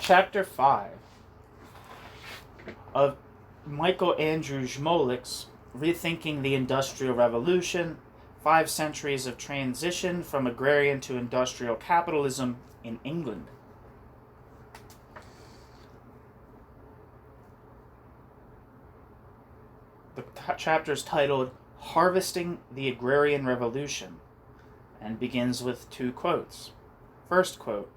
Chapter 5 of Michael Andrew Žmolek's Rethinking the Industrial Revolution, 5 Centuries of Transition from Agrarian to Industrial Capitalism in England. The chapter is titled Harvesting the Agrarian Revolution and begins with 2 quotes. First quote,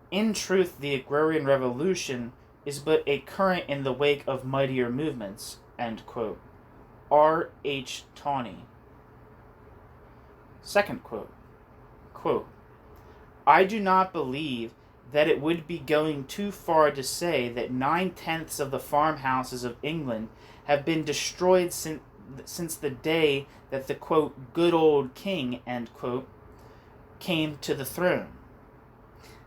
"In truth, the Agrarian Revolution is but a current in the wake of mightier movements," end quote. R. H. Tawney. Second quote, "I do not believe that it would be going too far to say that 9/10 of the farmhouses of England have been destroyed since the day that the, quote, good old king," end quote, came to the throne.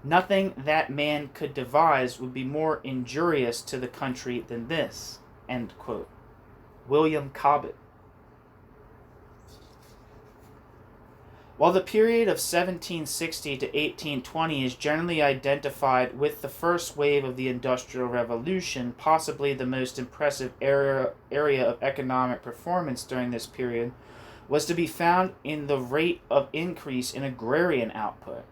Nothing that man could devise would be more injurious to the country than this, end quote. William Cobbett. While the period of 1760 to 1820 is generally identified with the first wave of the Industrial Revolution, possibly the most impressive area of economic performance during this period was to be found in the rate of increase in agrarian output.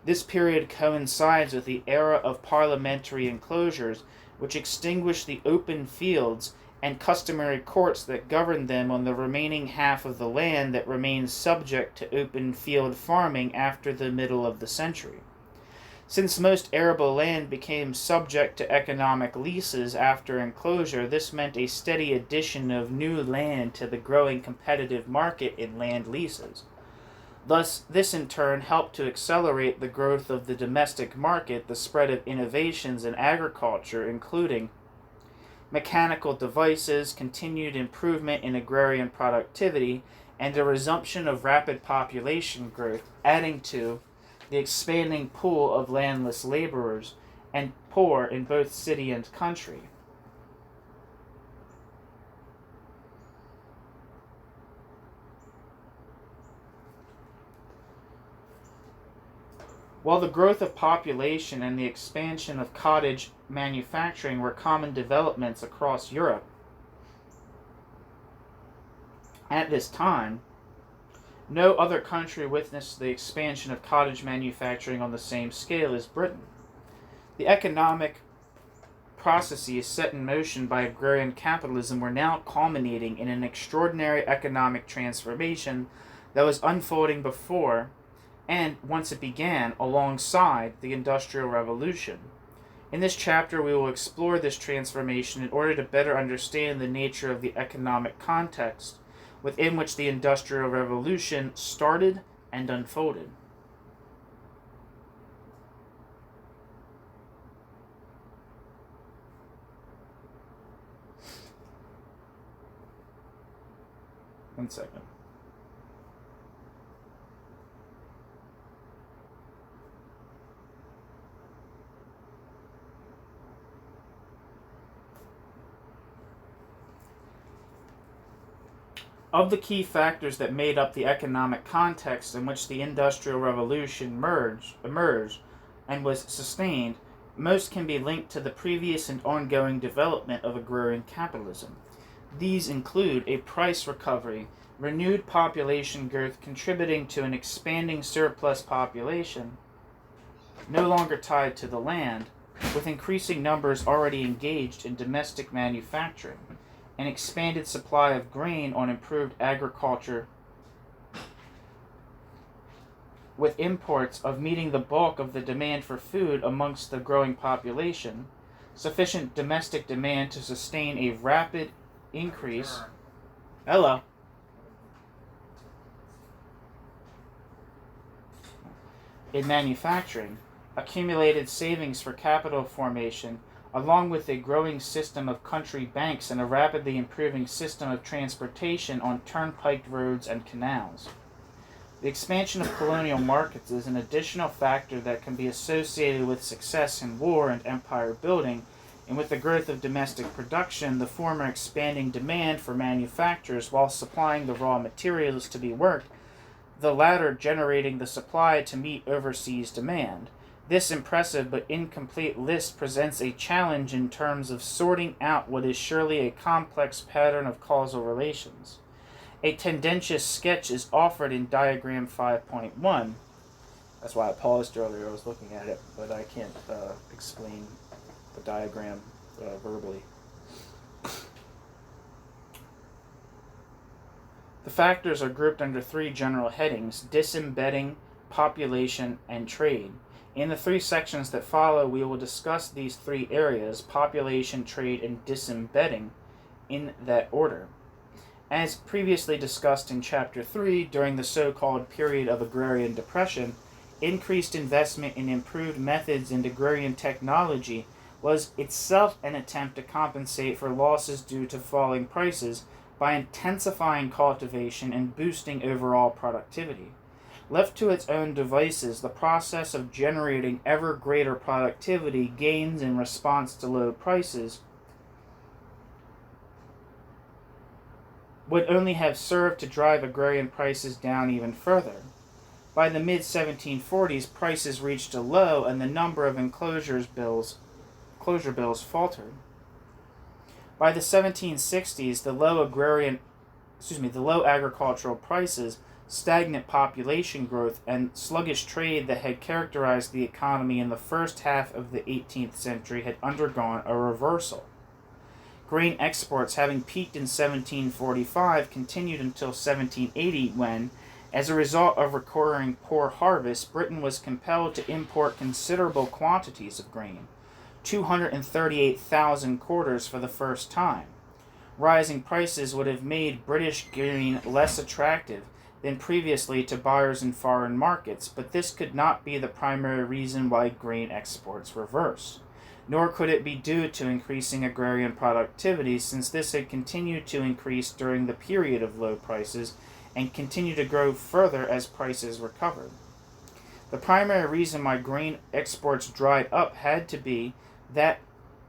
This period coincides with the era of parliamentary enclosures, which extinguished the open fields and customary courts that governed them on the remaining half of the land that remained subject to open field farming after the middle of the century. Since most arable land became subject to economic leases after enclosure, this meant a steady addition of new land to the growing competitive market in land leases. Thus, this in turn helped to accelerate the growth of the domestic market, the spread of innovations in agriculture, including mechanical devices, continued improvement in agrarian productivity, and a resumption of rapid population growth, adding to the expanding pool of landless laborers and poor in both city and country. While the growth of population and the expansion of cottage manufacturing were common developments across Europe at this time, no other country witnessed the expansion of cottage manufacturing on the same scale as Britain. The economic processes set in motion by agrarian capitalism were now culminating in an extraordinary economic transformation that was unfolding before and, once it began, alongside the Industrial Revolution. In this chapter, we will explore this transformation in order to better understand the nature of the economic context within which the Industrial Revolution started and unfolded. One second. Of the key factors that made up the economic context in which the Industrial Revolution emerged and was sustained, most can be linked to the previous and ongoing development of agrarian capitalism. These include a price recovery, renewed population growth contributing to an expanding surplus population, no longer tied to the land, with increasing numbers already engaged in domestic manufacturing, an expanded supply of grain on improved agriculture, with imports of meeting the bulk of the demand for food amongst the growing population, sufficient domestic demand to sustain a rapid increase in manufacturing, accumulated savings for capital formation, along with a growing system of country banks and a rapidly improving system of transportation on turnpike roads and canals. The expansion of colonial markets is an additional factor that can be associated with success in war and empire building, and with the growth of domestic production, the former expanding demand for manufacturers while supplying the raw materials to be worked, the latter generating the supply to meet overseas demand. This impressive but incomplete list presents a challenge in terms of sorting out what is surely a complex pattern of causal relations. A tendentious sketch is offered in diagram 5.1. That's why I paused earlier. I was looking at it, but I can't explain the diagram verbally. The factors are grouped under three general headings: disembedding, population, and trade. In the three sections that follow, we will discuss these three areas, population, trade, and disembedding, in that order. As previously discussed in Chapter 3, during the so-called period of agrarian depression, increased investment in improved methods and agrarian technology was itself an attempt to compensate for losses due to falling prices by intensifying cultivation and boosting overall productivity. Left to its own devices, the process of generating ever greater productivity gains in response to low prices would only have served to drive agrarian prices down even further. By the mid-1740s, prices reached a low and the number of closure bills faltered. By the 1760s, the low agricultural prices, stagnant population growth, and sluggish trade that had characterized the economy in the first half of the 18th century had undergone a reversal. Grain exports, having peaked in 1745, continued until 1780 when, as a result of recurring poor harvests, Britain was compelled to import considerable quantities of grain, 238,000 quarters for the first time. Rising prices would have made British grain less attractive than previously to buyers in foreign markets, but this could not be the primary reason why grain exports reversed. Nor could it be due to increasing agrarian productivity, since this had continued to increase during the period of low prices and continued to grow further as prices recovered. The primary reason why grain exports dried up had to be that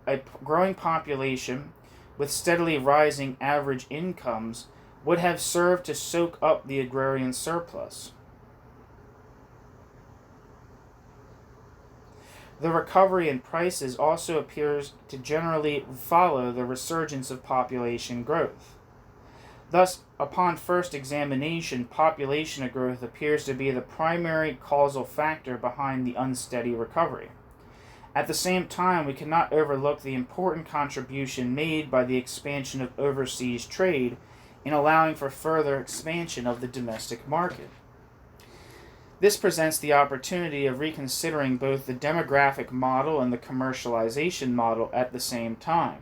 a growing population with steadily rising average incomes would have served to soak up the agrarian surplus. The recovery in prices also appears to generally follow the resurgence of population growth. Thus, upon first examination, population growth appears to be the primary causal factor behind the unsteady recovery. At the same time, we cannot overlook the important contribution made by the expansion of overseas trade in allowing for further expansion of the domestic market. This presents the opportunity of reconsidering both the demographic model and the commercialization model at the same time,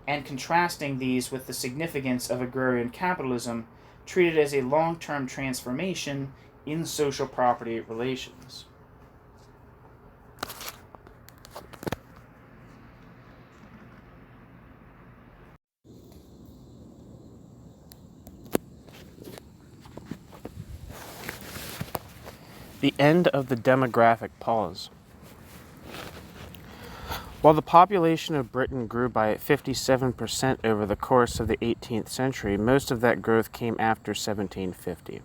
and contrasting these with the significance of agrarian capitalism, treated as a long-term transformation in social property relations. The end of the demographic pause. While the population of Britain grew by 57% over the course of the 18th century, most of that growth came after 1750,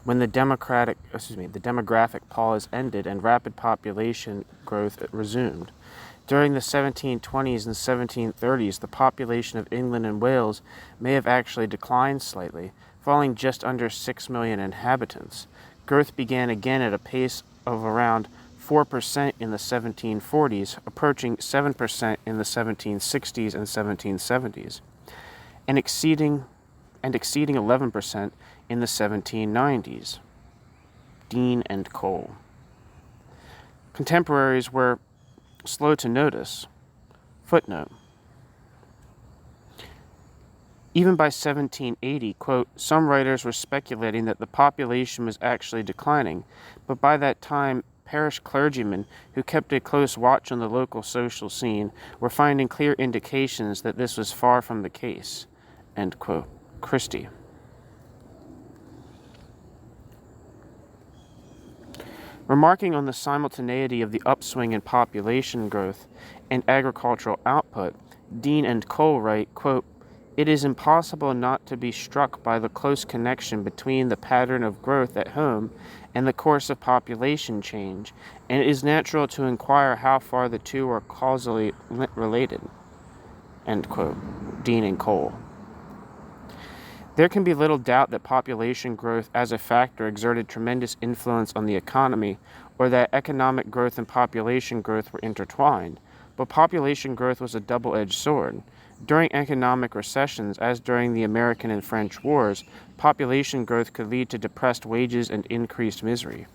when the demographic pause ended and rapid population growth resumed. During the 1720s and 1730s, the population of England and Wales may have actually declined slightly, falling just under 6 million inhabitants. Growth began again at a pace of around 4% in the 1740s, approaching 7% in the 1760s and 1770s, and exceeding 11% in the 1790s. Dean and Cole. Contemporaries were slow to notice. Footnote. Even by 1780, quote, some writers were speculating that the population was actually declining, but by that time, parish clergymen who kept a close watch on the local social scene were finding clear indications that this was far from the case, end quote. Christie. Remarking on the simultaneity of the upswing in population growth and agricultural output, Dean and Cole write, quote, it is impossible not to be struck by the close connection between the pattern of growth at home and the course of population change, and it is natural to inquire how far the two are causally related." End quote. Dean and Cole. There can be little doubt that population growth as a factor exerted tremendous influence on the economy, or that economic growth and population growth were intertwined. But population growth was a double-edged sword. During economic recessions, as during the American and French wars, population growth could lead to depressed wages and increased misery.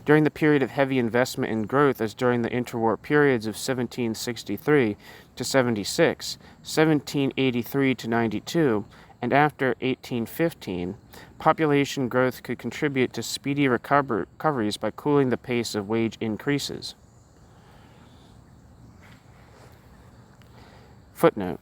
During the period of heavy investment in growth, as during the interwar periods of 1763 to 76, 1783 to 92, and after 1815, population growth could contribute to speedy recoveries by cooling the pace of wage increases. Footnote.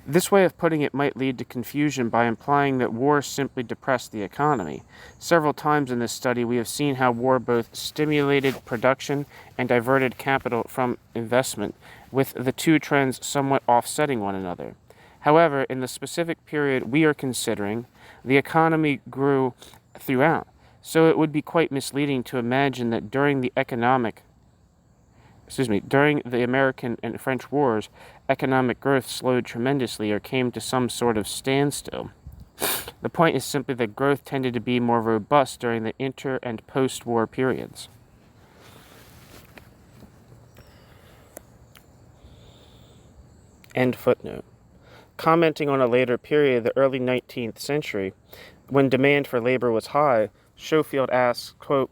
This way of putting it might lead to confusion by implying that war simply depressed the economy. Several times in this study, we have seen how war both stimulated production and diverted capital from investment, with the two trends somewhat offsetting one another. However, in the specific period we are considering, the economy grew throughout, so it would be quite misleading to imagine that during the American and French wars, economic growth slowed tremendously or came to some sort of standstill. The point is simply that growth tended to be more robust during the inter- and post-war periods. End footnote. Commenting on a later period, the early 19th century, when demand for labor was high, Schofield asks, quote,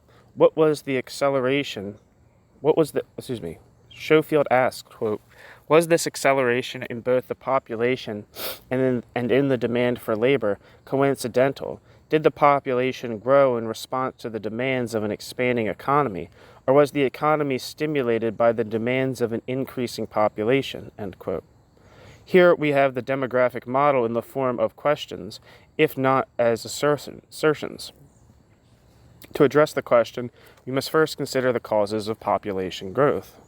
Schofield asked, quote, "Was this acceleration in both the population and in the demand for labor coincidental? Did the population grow in response to the demands of an expanding economy, or was the economy stimulated by the demands of an increasing population?" End quote. Here we have the demographic model in the form of questions, if not as assertions. To address the question, we must first consider the causes of population growth.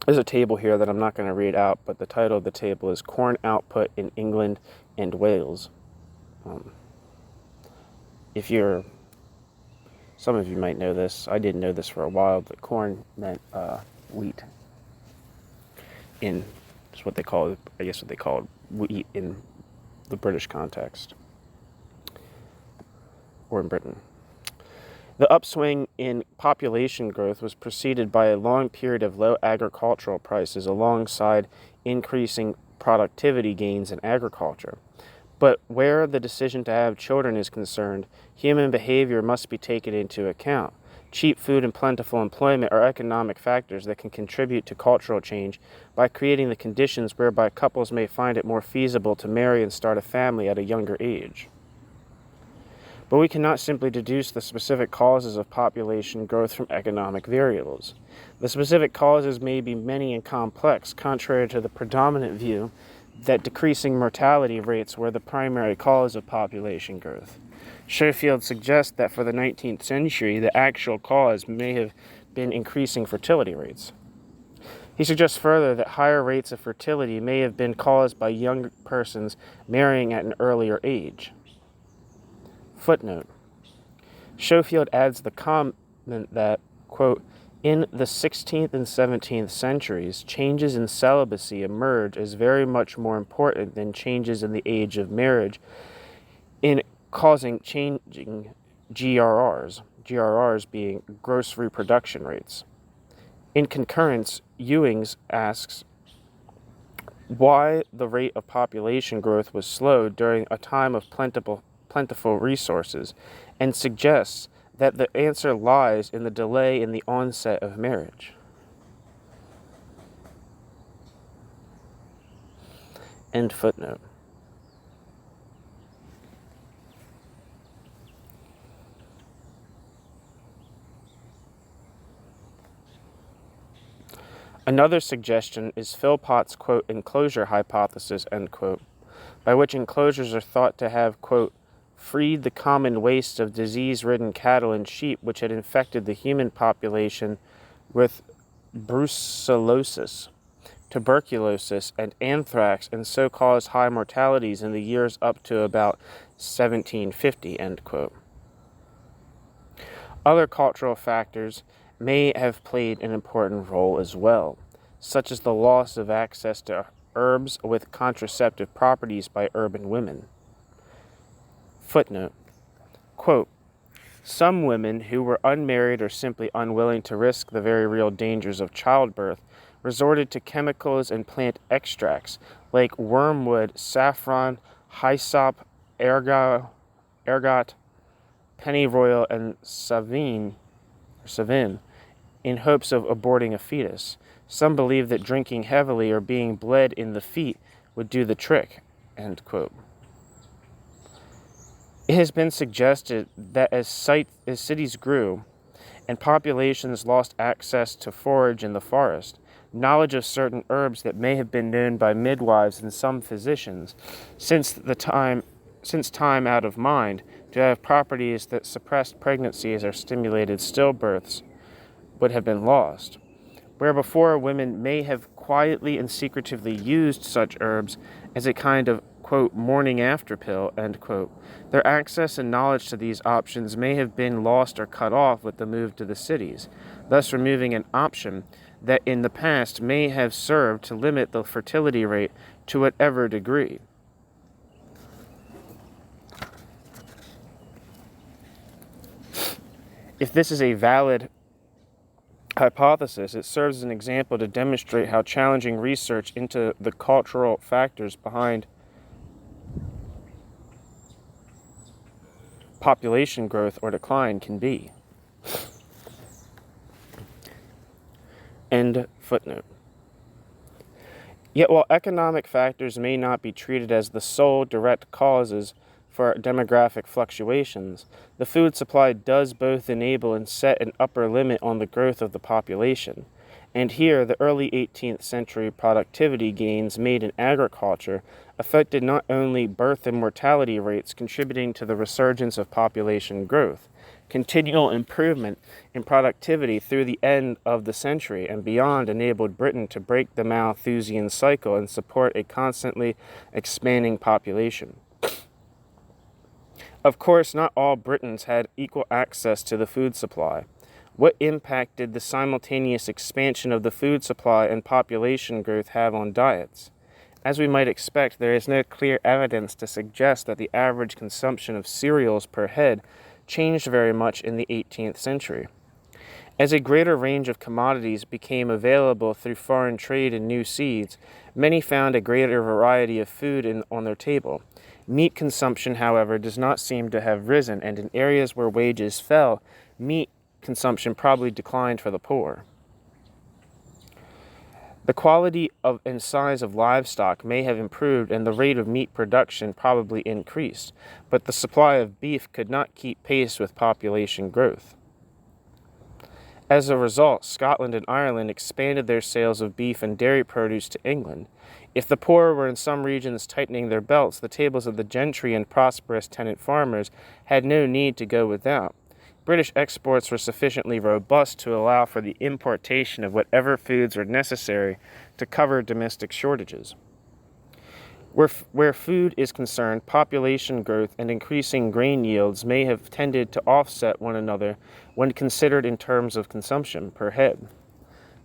There's a table here that I'm not going to read out, but the title of the table is Corn Output in England and Wales. Some of you might know this. I didn't know this for a while, but corn meant wheat. It's what they call wheat in the British context, or in Britain. The upswing in population growth was preceded by a long period of low agricultural prices alongside increasing productivity gains in agriculture. But where the decision to have children is concerned, human behavior must be taken into account. Cheap food and plentiful employment are economic factors that can contribute to cultural change by creating the conditions whereby couples may find it more feasible to marry and start a family at a younger age. But we cannot simply deduce the specific causes of population growth from economic variables. The specific causes may be many and complex, contrary to the predominant view that decreasing mortality rates were the primary cause of population growth. Schofield suggests that for the 19th century, the actual cause may have been increasing fertility rates. He suggests further that higher rates of fertility may have been caused by young persons marrying at an earlier age. Footnote. Schofield adds the comment that, quote, "In the 16th and 17th centuries, changes in celibacy emerge as very much more important than changes in the age of marriage in causing changing GRRs being gross reproduction rates." In concurrence, Ewings asks why the rate of population growth was slowed during a time of plentiful resources, and suggests that the answer lies in the delay in the onset of marriage. End footnote. Another suggestion is Philpott's, quote, "enclosure hypothesis," end quote, by which enclosures are thought to have, quote, "freed the common waste of disease-ridden cattle and sheep which had infected the human population with brucellosis, tuberculosis, and anthrax, and so caused high mortalities in the years up to about 1750, end quote. Other cultural factors may have played an important role as well, such as the loss of access to herbs with contraceptive properties by urban women. Footnote, quote, some women who were unmarried or simply unwilling to risk the very real dangers of childbirth resorted to chemicals and plant extracts like wormwood, saffron, hyssop, ergot, pennyroyal, and savin, in hopes of aborting a fetus. Some believe that drinking heavily or being bled in the feet would do the trick, end quote. It has been suggested that as cities grew and populations lost access to forage in the forest, knowledge of certain herbs that may have been known by midwives and some physicians since time out of mind to have properties that suppressed pregnancies or stimulated stillbirths would have been lost. Where before women may have quietly and secretively used such herbs as a kind of, quote, morning after pill, end quote, their access and knowledge to these options may have been lost or cut off with the move to the cities, thus removing an option that in the past may have served to limit the fertility rate to whatever degree. If this is a valid hypothesis, it serves as an example to demonstrate how challenging research into the cultural factors behind population growth or decline can be. End footnote. Yet while economic factors may not be treated as the sole direct causes for demographic fluctuations, the food supply does both enable and set an upper limit on the growth of the population. And here, the early 18th century productivity gains made in agriculture affected not only birth and mortality rates, contributing to the resurgence of population growth. Continual improvement in productivity through the end of the century and beyond enabled Britain to break the Malthusian cycle and support a constantly expanding population. Of course, not all Britons had equal access to the food supply. What impact did the simultaneous expansion of the food supply and population growth have on diets? As we might expect, there is no clear evidence to suggest that the average consumption of cereals per head changed very much in the 18th century. As a greater range of commodities became available through foreign trade and new seeds, many found a greater variety of food on their table. Meat consumption, however, does not seem to have risen, and in areas where wages fell, meat consumption probably declined for the poor. The quality and size of livestock may have improved and the rate of meat production probably increased, but the supply of beef could not keep pace with population growth. As a result, Scotland and Ireland expanded their sales of beef and dairy produce to England. If the poor were in some regions tightening their belts, the tables of the gentry and prosperous tenant farmers had no need to go without. British exports were sufficiently robust to allow for the importation of whatever foods were necessary to cover domestic shortages. Where food is concerned, population growth and increasing grain yields may have tended to offset one another when considered in terms of consumption per head.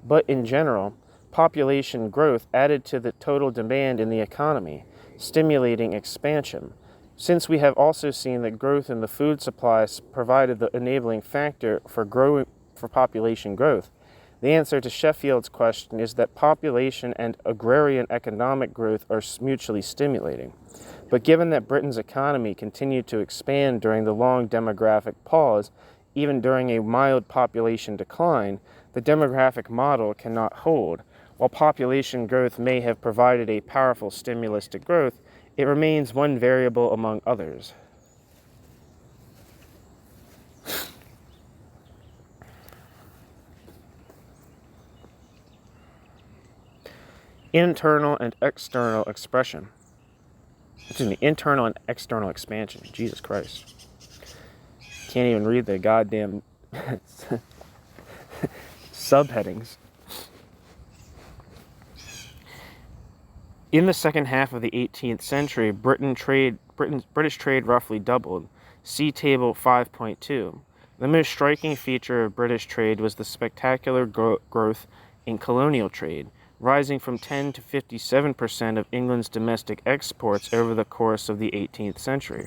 But in general, population growth added to the total demand in the economy, stimulating expansion. Since we have also seen that growth in the food supplies provided the enabling factor for population growth, the answer to Sheffield's question is that population and agrarian economic growth are mutually stimulating. But given that Britain's economy continued to expand during the long demographic pause, even during a mild population decline, the demographic model cannot hold. While population growth may have provided a powerful stimulus to growth, it remains one variable among others. Internal and external expression. Internal and external expansion. Jesus Christ. Can't even read the goddamn subheadings. In the second half of the 18th century, British trade roughly doubled. See Table 5.2. The most striking feature of British trade was the spectacular growth in colonial trade, rising from 10 to 57% of England's domestic exports over the course of the 18th century.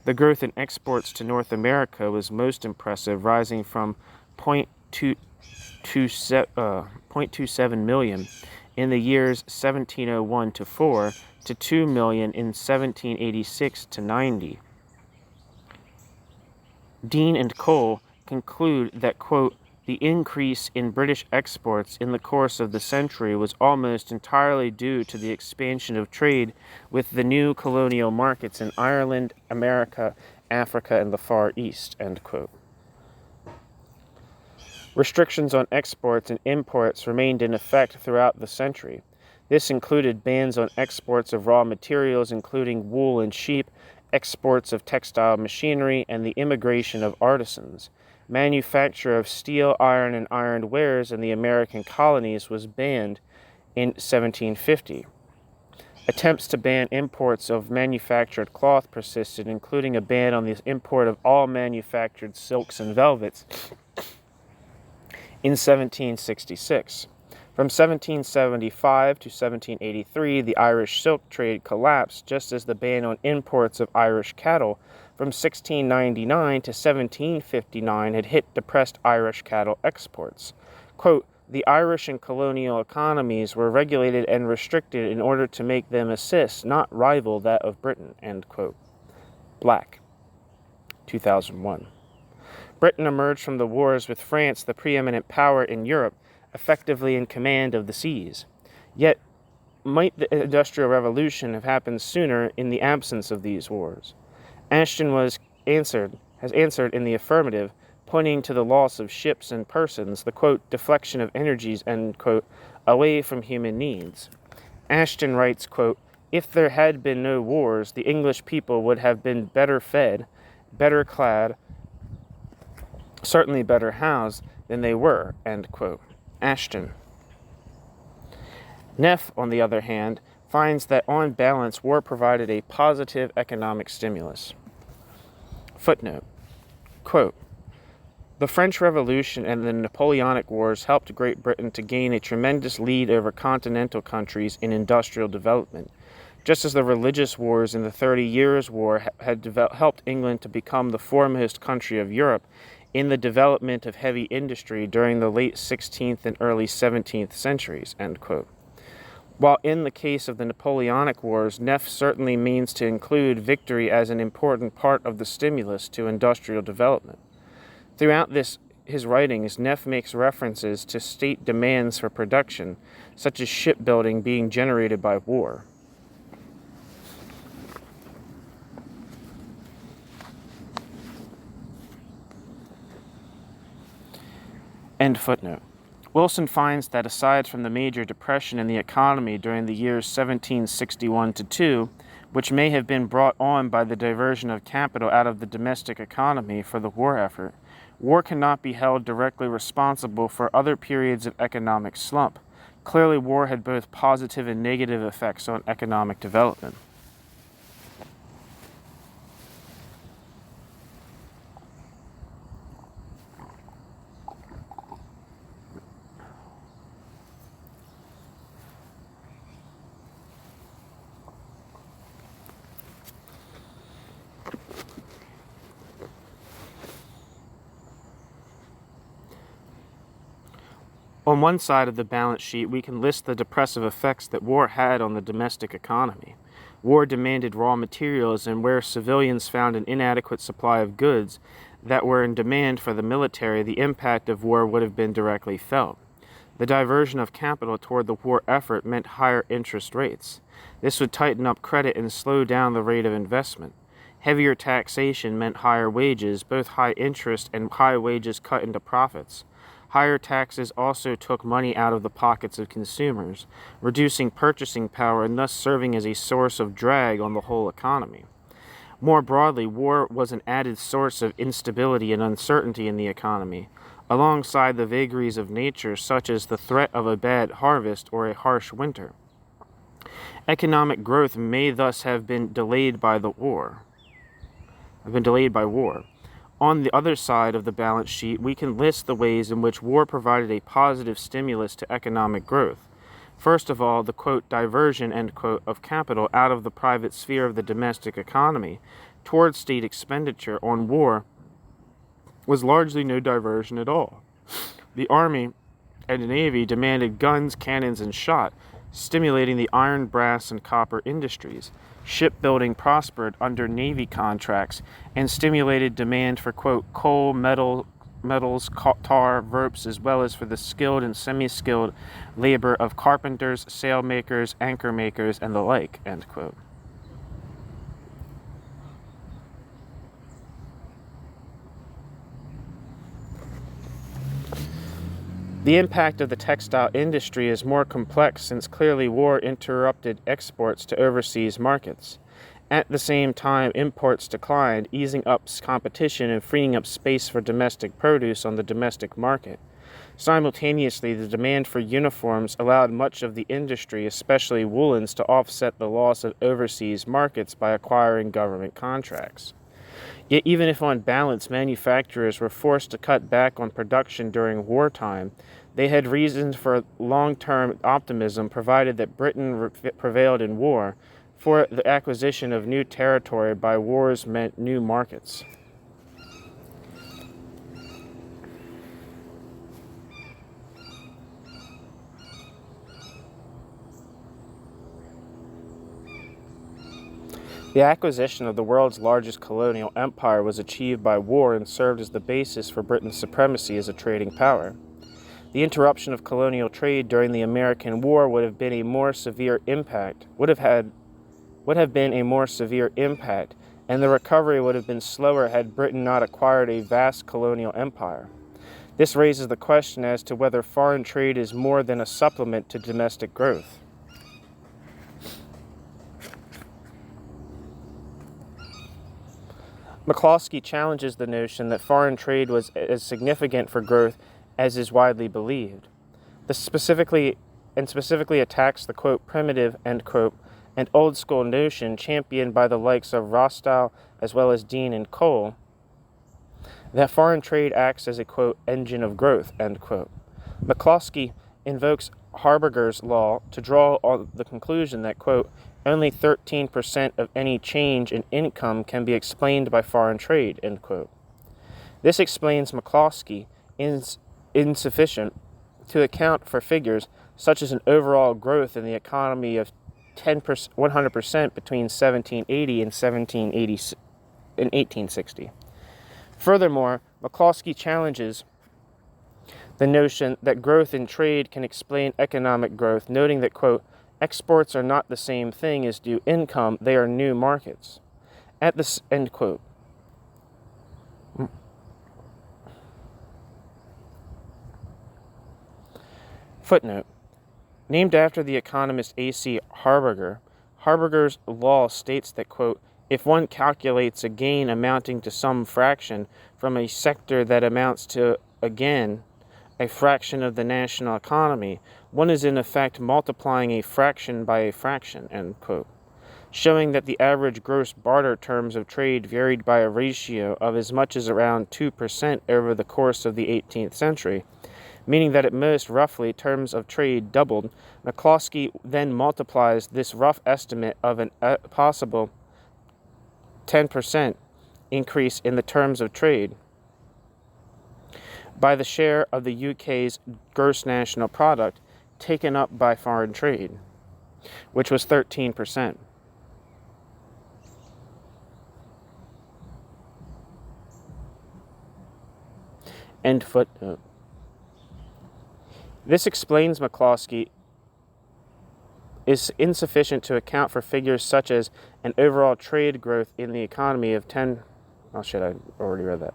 The growth in exports to North America was most impressive, rising from 0.27 million in the years 1701 to 4 to 2 million in 1786 to 90. Dean and Cole conclude that, quote, the increase in British exports in the course of the century was almost entirely due to the expansion of trade with the new colonial markets in Ireland, America, Africa, and the Far East, end quote. Restrictions on exports and imports remained in effect throughout the century. This included bans on exports of raw materials, including wool and sheep, exports of textile machinery, and the immigration of artisans. Manufacture of steel, iron, and iron wares in the American colonies was banned in 1750. Attempts to ban imports of manufactured cloth persisted, including a ban on the import of all manufactured silks and velvets in 1766. From 1775 to 1783, the Irish silk trade collapsed, just as the ban on imports of Irish cattle from 1699 to 1759 had hit depressed Irish cattle exports. Quote, the Irish and colonial economies were regulated and restricted in order to make them assist, not rival that of Britain, end quote. Black, 2001. Britain emerged from the wars with France, the preeminent power in Europe, effectively in command of the seas. Yet, might the Industrial Revolution have happened sooner in the absence of these wars? Ashton has answered in the affirmative, pointing to the loss of ships and persons, the, quote, deflection of energies, end quote, away from human needs. Ashton writes, quote, if there had been no wars, the English people would have been better fed, better clad, certainly better housed than they were, end quote. Ashton. Neff, on the other hand, finds that on balance war provided a positive economic stimulus. Footnote. Quote, the French Revolution and the Napoleonic Wars helped Great Britain to gain a tremendous lead over continental countries in industrial development, just as the religious wars in the 30 Years' War had helped England to become the foremost country of Europe in the development of heavy industry during the late 16th and early 17th centuries, end quote. While in the case of the Napoleonic Wars, Neff certainly means to include victory as an important part of the stimulus to industrial development. Throughout his writings, Neff makes references to state demands for production, such as shipbuilding being generated by war. End footnote. Wilson finds that aside from the major depression in the economy during the years 1761 to 2, which may have been brought on by the diversion of capital out of the domestic economy for the war effort, war cannot be held directly responsible for other periods of economic slump. Clearly, war had both positive and negative effects on economic development. On one side of the balance sheet, we can list the depressive effects that war had on the domestic economy. War demanded raw materials, and where civilians found an inadequate supply of goods that were in demand for the military, the impact of war would have been directly felt. The diversion of capital toward the war effort meant higher interest rates. This would tighten up credit and slow down the rate of investment. Heavier taxation meant higher wages, both high interest and high wages cut into profits. Higher taxes also took money out of the pockets of consumers, reducing purchasing power and thus serving as a source of drag on the whole economy. More broadly, war was an added source of instability and uncertainty in the economy, alongside the vagaries of nature such as the threat of a bad harvest or a harsh winter. Economic growth may thus have been delayed by war. On the other side of the balance sheet, we can list the ways in which war provided a positive stimulus to economic growth. First of all, the, quote, diversion, end quote, of capital out of the private sphere of the domestic economy towards state expenditure on war was largely no diversion at all. The Army and the Navy demanded guns, cannons, and shot, stimulating the iron, brass, and copper industries. Shipbuilding prospered under Navy contracts and stimulated demand for, quote, coal, metals, tar, ropes, as well as for the skilled and semi-skilled labor of carpenters, sailmakers, anchor makers, and the like, end quote. The impact of the textile industry is more complex since clearly war interrupted exports to overseas markets. At the same time, imports declined, easing up competition and freeing up space for domestic produce on the domestic market. Simultaneously, the demand for uniforms allowed much of the industry, especially woolens, to offset the loss of overseas markets by acquiring government contracts. Yet even if on balance manufacturers were forced to cut back on production during wartime, they had reasons for long-term optimism provided that Britain prevailed in war, for the acquisition of new territory by wars meant new markets. The acquisition of the world's largest colonial empire was achieved by war and served as the basis for Britain's supremacy as a trading power. The interruption of colonial trade during the American War would have been a more severe impact, and the recovery would have been slower had Britain not acquired a vast colonial empire. This raises the question as to whether foreign trade is more than a supplement to domestic growth. McCloskey challenges the notion that foreign trade was as significant for growth as is widely believed. This specifically attacks the, quote, primitive, end quote, and old school notion championed by the likes of Rostow as well as Dean and Cole, that foreign trade acts as a, quote, engine of growth, end quote. McCloskey invokes Harberger's law to draw the conclusion that, quote, only 13% of any change in income can be explained by foreign trade, end quote. This explains McCloskey is insufficient to account for figures such as an overall growth in the economy of 100% between 1780 and 1860. Furthermore, McCloskey challenges the notion that growth in trade can explain economic growth, noting that, quote, exports are not the same thing as do income, they are new markets. At this, end quote. Footnote. Named after the economist A.C. Harberger, Harberger's law states that, quote, if one calculates a gain amounting to some fraction from a sector that amounts to, again, a fraction of the national economy, one is in effect multiplying a fraction by a fraction, end quote, showing that the average gross barter terms of trade varied by a ratio of as much as around 2% over the course of the 18th century, meaning that at most roughly terms of trade doubled. McCloskey then multiplies this rough estimate of a possible 10% increase in the terms of trade by the share of the UK's gross national product taken up by foreign trade, which was 13%. End footnote. This explains McCloskey is insufficient to account for figures such as an overall trade growth in the economy of 10... Oh shit, I already read that.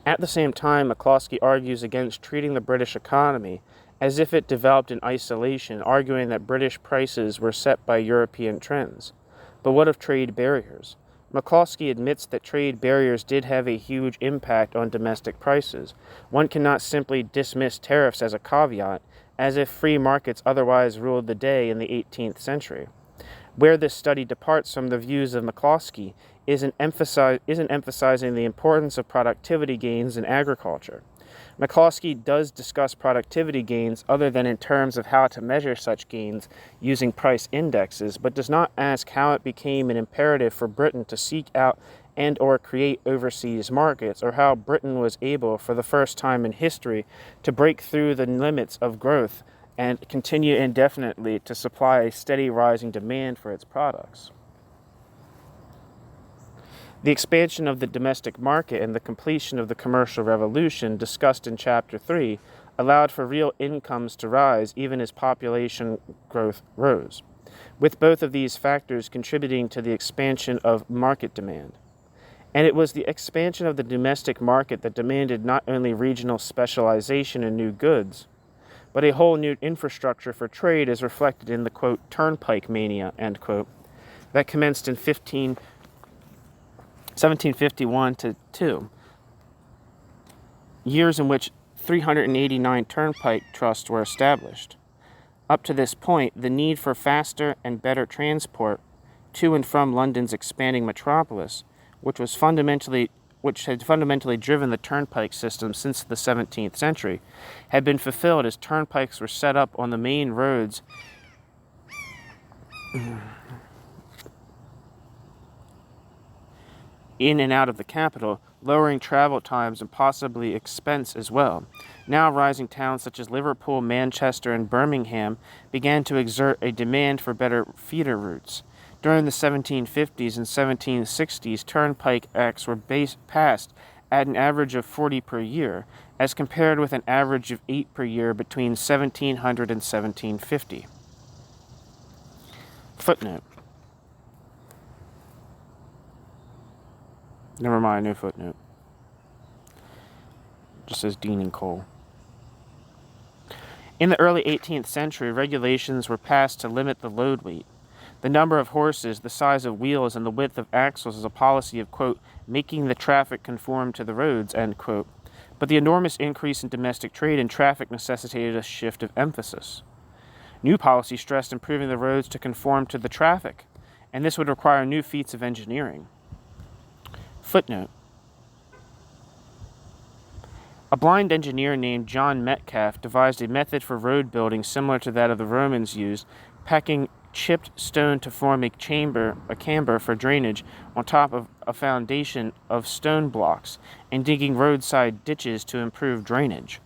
At the same time, McCloskey argues against treating the British economy as if it developed in isolation, arguing that British prices were set by European trends. But what of trade barriers? McCloskey admits that trade barriers did have a huge impact on domestic prices. One cannot simply dismiss tariffs as a caveat, as if free markets otherwise ruled the day in the 18th century. Where this study departs from the views of McCloskey isn't emphasizing the importance of productivity gains in agriculture. McCloskey does discuss productivity gains other than in terms of how to measure such gains using price indexes, but does not ask how it became an imperative for Britain to seek out and or create overseas markets, or how Britain was able, for the first time in history, to break through the limits of growth and continue indefinitely to supply a steady rising demand for its products. The expansion of the domestic market and the completion of the commercial revolution, discussed in Chapter 3, allowed for real incomes to rise even as population growth rose, with both of these factors contributing to the expansion of market demand. And it was the expansion of the domestic market that demanded not only regional specialization in new goods, but a whole new infrastructure for trade, as reflected in the, quote, turnpike mania, end quote, that commenced in 1751 to 2, years in which 389 turnpike trusts were established. Up to this point, the need for faster and better transport to and from London's expanding metropolis, which had fundamentally driven the turnpike system since the 17th century, had been fulfilled as turnpikes were set up on the main roads in and out of the capital, lowering travel times and possibly expense as well. Now rising towns such as Liverpool, Manchester, and Birmingham began to exert a demand for better feeder routes. During the 1750s and 1760s, turnpike acts were passed at an average of 40 per year, as compared with an average of 8 per year between 1700 and 1750. Footnote. Never mind, no footnote. Just says Dean and Cole. In the early 18th century, regulations were passed to limit the load weight, the number of horses, the size of wheels, and the width of axles as a policy of, quote, making the traffic conform to the roads, end quote. But the enormous increase in domestic trade and traffic necessitated a shift of emphasis. New policy stressed improving the roads to conform to the traffic, and this would require new feats of engineering. Footnote. A blind engineer named John Metcalfe devised a method for road building similar to that of the Romans used, packing chipped stone to form a camber for drainage on top of a foundation of stone blocks, and digging roadside ditches to improve drainage.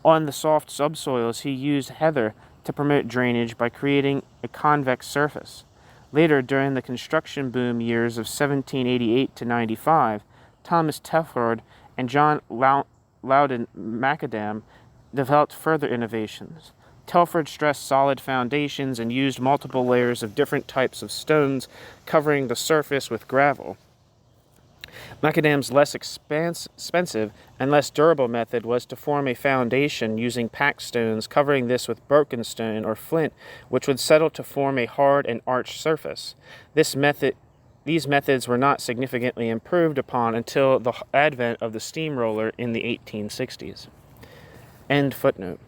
On the soft subsoils, he used heather to promote drainage by creating a convex surface. Later, during the construction boom years of 1788 to 95, Thomas Telford and John Loudon Macadam developed further innovations. Telford stressed solid foundations and used multiple layers of different types of stones, covering the surface with gravel. Macadam's less expensive and less durable method was to form a foundation using packed stones, covering this with broken stone or flint, which would settle to form a hard and arched surface. These methods were not significantly improved upon until the advent of the steamroller in the 1860s. End footnote.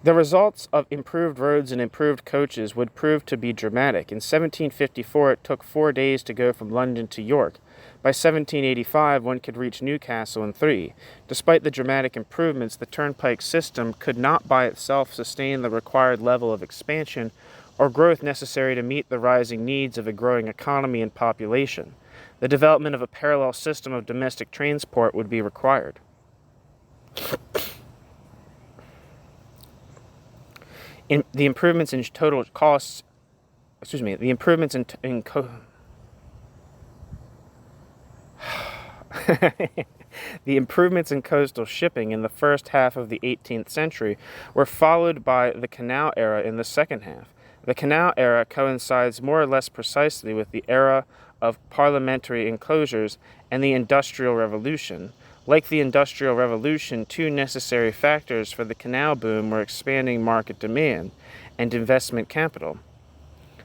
The results of improved roads and improved coaches would prove to be dramatic. In 1754, it took 4 days to go from London to York. By 1785, one could reach Newcastle in 3. Despite the dramatic improvements, the turnpike system could not by itself sustain the required level of expansion or growth necessary to meet the rising needs of a growing economy and population. The development of a parallel system of domestic transport would be required. The improvements in coastal shipping in the first half of the 18th century were followed by the canal era in the second half. The canal era coincides more or less precisely with the era of parliamentary enclosures and the Industrial Revolution. Like the Industrial Revolution, two necessary factors for the canal boom were expanding market demand and investment capital.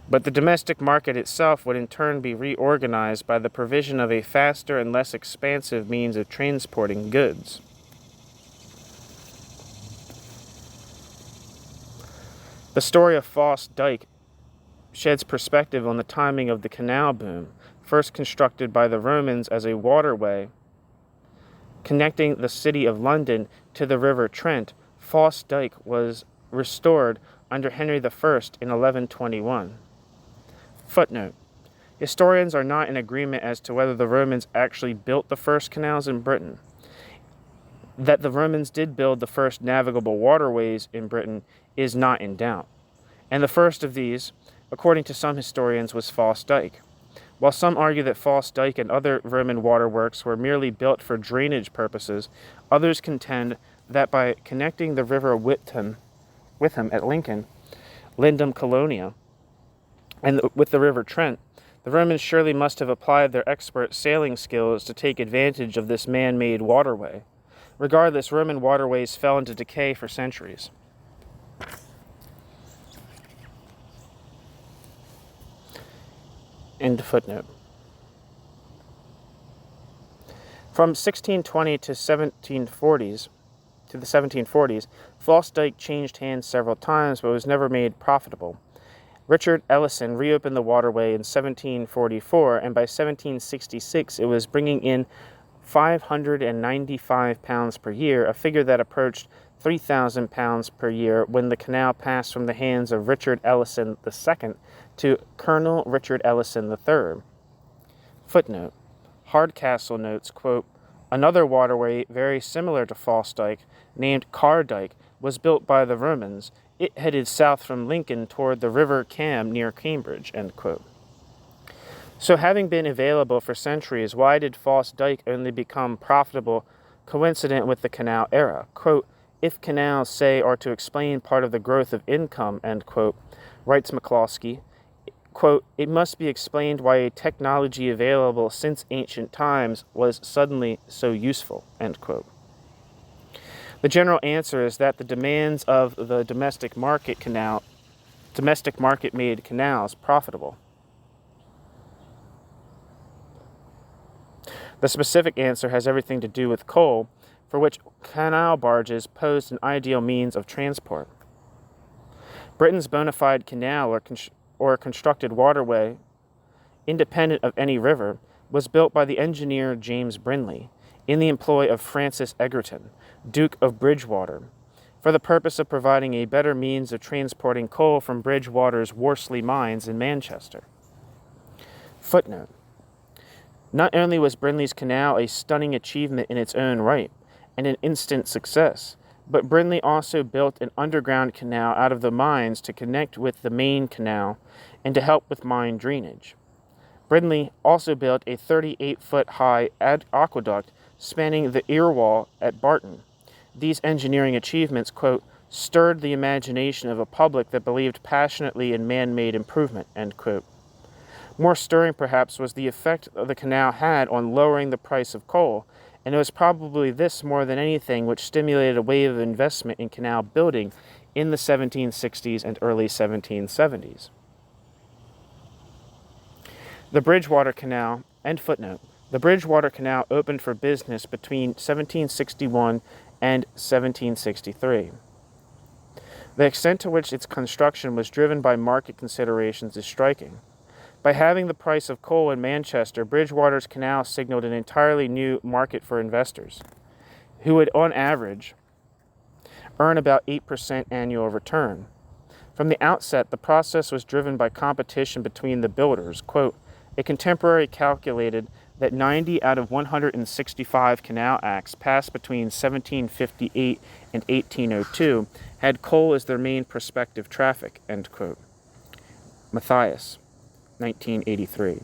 But the domestic market itself would in turn be reorganized by the provision of a faster and less expansive means of transporting goods. The story of Foss Dyke sheds perspective on the timing of the canal boom, first constructed by the Romans as a waterway connecting the city of London to the River Trent. Foss Dyke was restored under Henry I in 1121. Footnote: historians are not in agreement as to whether the Romans actually built the first canals in Britain. That the Romans did build the first navigable waterways in Britain is not in doubt, and the first of these, according to some historians, was Foss Dyke. While some argue that Foss Dyke and other Roman waterworks were merely built for drainage purposes, others contend that by connecting the river Witham at Lincoln, Lindum Colonia, and with the river Trent, the Romans surely must have applied their expert sailing skills to take advantage of this man-made waterway. Regardless, Roman waterways fell into decay for centuries. End footnote. From 1620 to the 1740s, Foss Dyke changed hands several times but was never made profitable. Richard Ellison reopened the waterway in 1744, and by 1766 it was bringing in £595 per year, a figure that approached £3,000 per year when the canal passed from the hands of Richard Ellison II to Colonel Richard Ellison III. Footnote: Hardcastle notes, quote, another waterway very similar to Foss Dyke, named Carr Dyke, was built by the Romans. It headed south from Lincoln toward the River Cam near Cambridge, end quote. So having been available for centuries, why did Foss Dyke only become profitable coincident with the canal era? Quote, if canals, say, are to explain part of the growth of income, end quote, writes McCloskey, quote, it must be explained why a technology available since ancient times was suddenly so useful, end quote. The general answer is that the demands of the domestic market made canals profitable. The specific answer has everything to do with coal, for which canal barges posed an ideal means of transport. Britain's bona fide canal or constructed waterway, independent of any river, was built by the engineer James Brindley, in the employ of Francis Egerton, Duke of Bridgewater, for the purpose of providing a better means of transporting coal from Bridgewater's Worsley mines in Manchester. Footnote: not only was Brindley's canal a stunning achievement in its own right, and an instant success, but Brindley also built an underground canal out of the mines to connect with the main canal and to help with mine drainage. Brindley also built a 38-foot-high aqueduct spanning the Irwell at Barton. These engineering achievements, quote, stirred the imagination of a public that believed passionately in man-made improvement, end quote. More stirring, perhaps, was the effect the canal had on lowering the price of coal, and it was probably this more than anything which stimulated a wave of investment in canal building in the 1760s and early 1770s. The Bridgewater Canal, end footnote. The Bridgewater Canal opened for business between 1761 and 1763. The extent to which its construction was driven by market considerations is striking. By having the price of coal in Manchester, Bridgewater's canal signaled an entirely new market for investors, who would, on average, earn about 8% annual return. From the outset, the process was driven by competition between the builders. Quote, a contemporary calculated that 90 out of 165 canal acts passed between 1758 and 1802 had coal as their main prospective traffic, end quote. Matthias, 1983.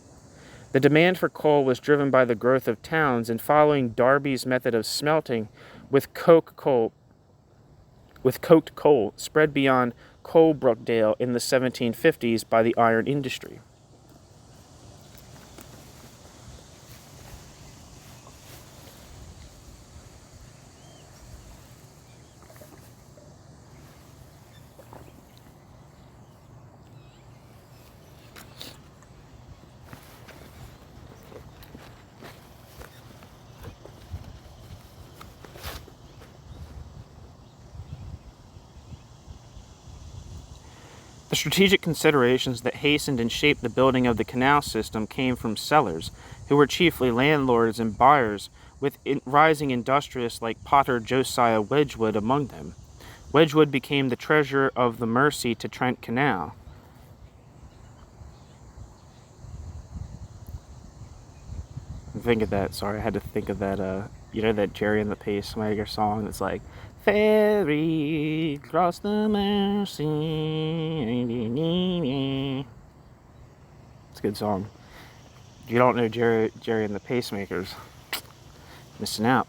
The demand for coal was driven by the growth of towns, and following Darby's method of smelting with coked coal spread beyond Coalbrookdale in the 1750s by the iron industry. The strategic considerations that hastened and shaped the building of the canal system came from sellers, who were chiefly landlords and buyers, with rising industrialists like potter Josiah Wedgwood among them. Wedgwood became the treasurer of the Mersey to Trent Canal. Think of that. Sorry, I had to think of that. That Jerry and the Pacemaker song that's like, ferry across the Mersey. It's a good song. If you don't know Jerry and the Pacemakers, missing out.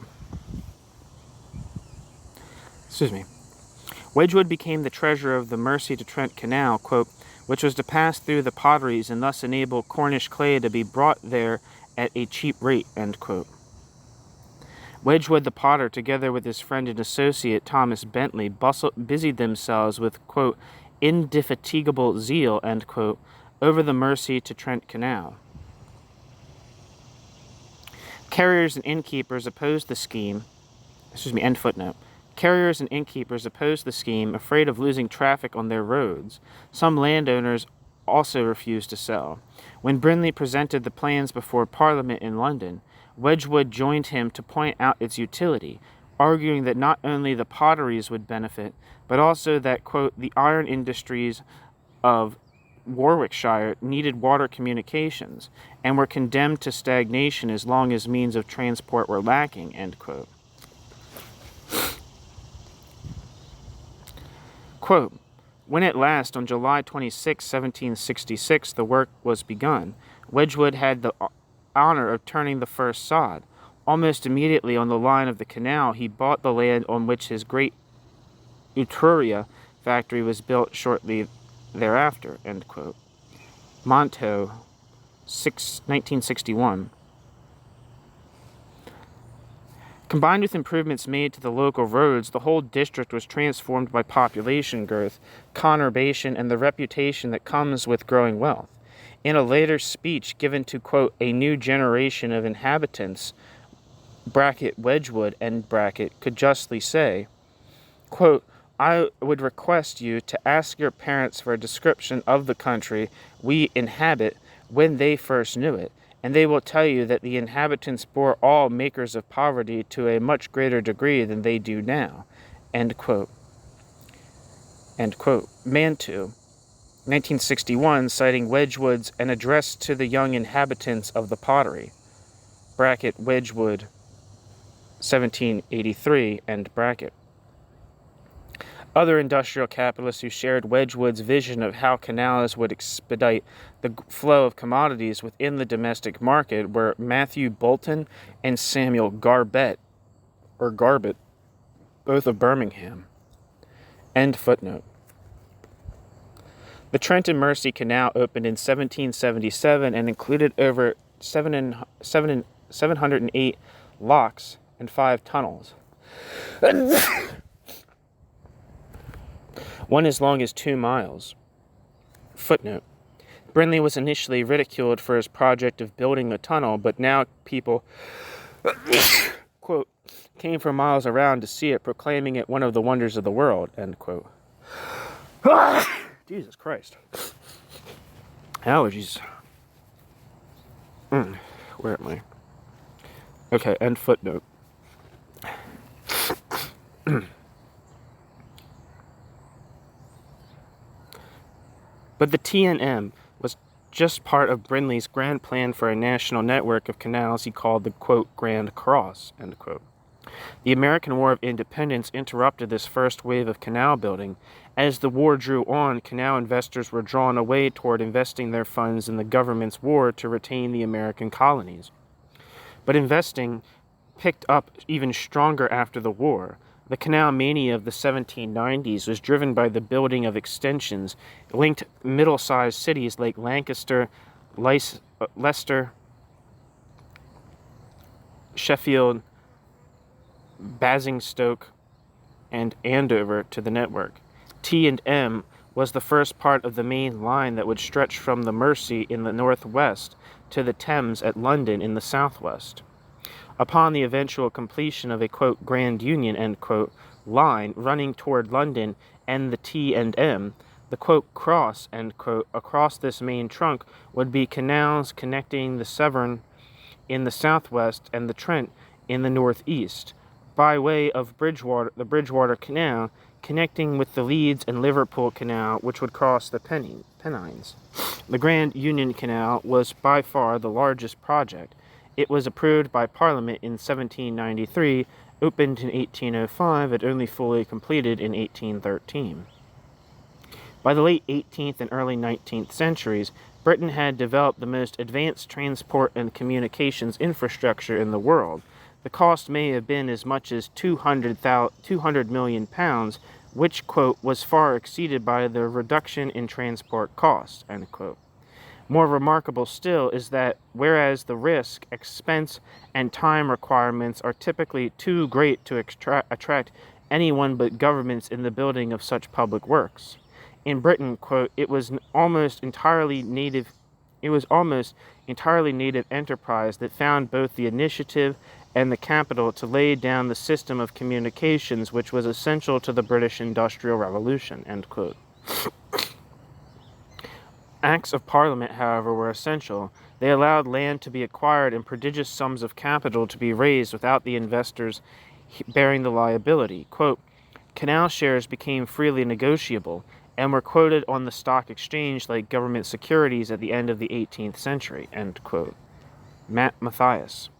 Excuse me. Wedgwood became the treasurer of the Mersey to Trent Canal, quote, which was to pass through the potteries and thus enable Cornish clay to be brought there at a cheap rate, end quote. Wedgwood the potter, together with his friend and associate Thomas Bentley, busied themselves with, quote, indefatigable zeal, end quote, over the Mersey to Trent Canal. Carriers and innkeepers opposed the scheme, end footnote. Carriers and innkeepers opposed the scheme, afraid of losing traffic on their roads. Some landowners also refused to sell. When Brindley presented the plans before Parliament in London, Wedgwood joined him to point out its utility, arguing that not only the potteries would benefit, but also that, quote, the iron industries of Warwickshire needed water communications and were condemned to stagnation as long as means of transport were lacking, end quote. Quote, when at last, on July 26, 1766, the work was begun, Wedgwood had the honor of turning the first sod. Almost immediately on the line of the canal, he bought the land on which his great Etruria factory was built shortly thereafter, end quote. Monto, 1961. Combined with improvements made to the local roads, the whole district was transformed by population growth, conurbation, and the reputation that comes with growing wealth. In a later speech given to, quote, a new generation of inhabitants, bracket Wedgwood, end bracket, could justly say, quote, I would request you to ask your parents for a description of the country we inhabit when they first knew it, and they will tell you that the inhabitants bore all makers of poverty to a much greater degree than they do now, end quote. End quote. Mantu, 1961, citing Wedgwood's An Address to the Young Inhabitants of the Pottery, bracket Wedgwood, 1783, end bracket. Other industrial capitalists who shared Wedgwood's vision of how canals would expedite the flow of commodities within the domestic market were Matthew Bolton and Samuel Garbett, both of Birmingham. End footnote. The Trent and Mersey Canal opened in 1777 and included over 708 locks and 5 tunnels. One as long as 2 miles. Footnote. Brindley was initially ridiculed for his project of building a tunnel, but now people, quote, came from miles around to see it, proclaiming it one of the wonders of the world, end quote. Jesus Christ. Allergies. Where am I? Okay, end footnote. But the T&M was just part of Brindley's grand plan for a national network of canals he called the, quote, Grand Cross, end quote. The American War of Independence interrupted this first wave of canal building. As the war drew on, canal investors were drawn away toward investing their funds in the government's war to retain the American colonies. But investing picked up even stronger after the war. The canal mania of the 1790s was driven by the building of extensions linked middle-sized cities like Lancaster, Leicester, Sheffield, Basingstoke, and Andover to the network. T&M was the first part of the main line that would stretch from the Mersey in the northwest to the Thames at London in the southwest. Upon the eventual completion of a, quote, Grand Union, end quote, line running toward London and the T&M, The, quote, cross, end quote, across this main trunk would be canals connecting the Severn in the southwest and the Trent in the northeast, by way of the Bridgewater Canal, connecting with the Leeds and Liverpool Canal, which would cross the Pennines. The Grand Union Canal was by far the largest project. It was approved by Parliament in 1793, opened in 1805, and only fully completed in 1813. By the late 18th and early 19th centuries, Britain had developed the most advanced transport and communications infrastructure in the world. The cost may have been as much as £200 million, which, quote, was far exceeded by the reduction in transport costs, end quote. More remarkable still is that whereas the risk, expense, and time requirements are typically too great to attract anyone but governments in the building of such public works, in Britain, quote, it was almost entirely native enterprise that found both the initiative and the capital to lay down the system of communications which was essential to the British Industrial Revolution, end quote. Acts of Parliament, however, were essential. They allowed land to be acquired and prodigious sums of capital to be raised without the investors bearing the liability. Quote, canal shares became freely negotiable and were quoted on the stock exchange like government securities at the end of the 18th century, end quote. Matt Mathias.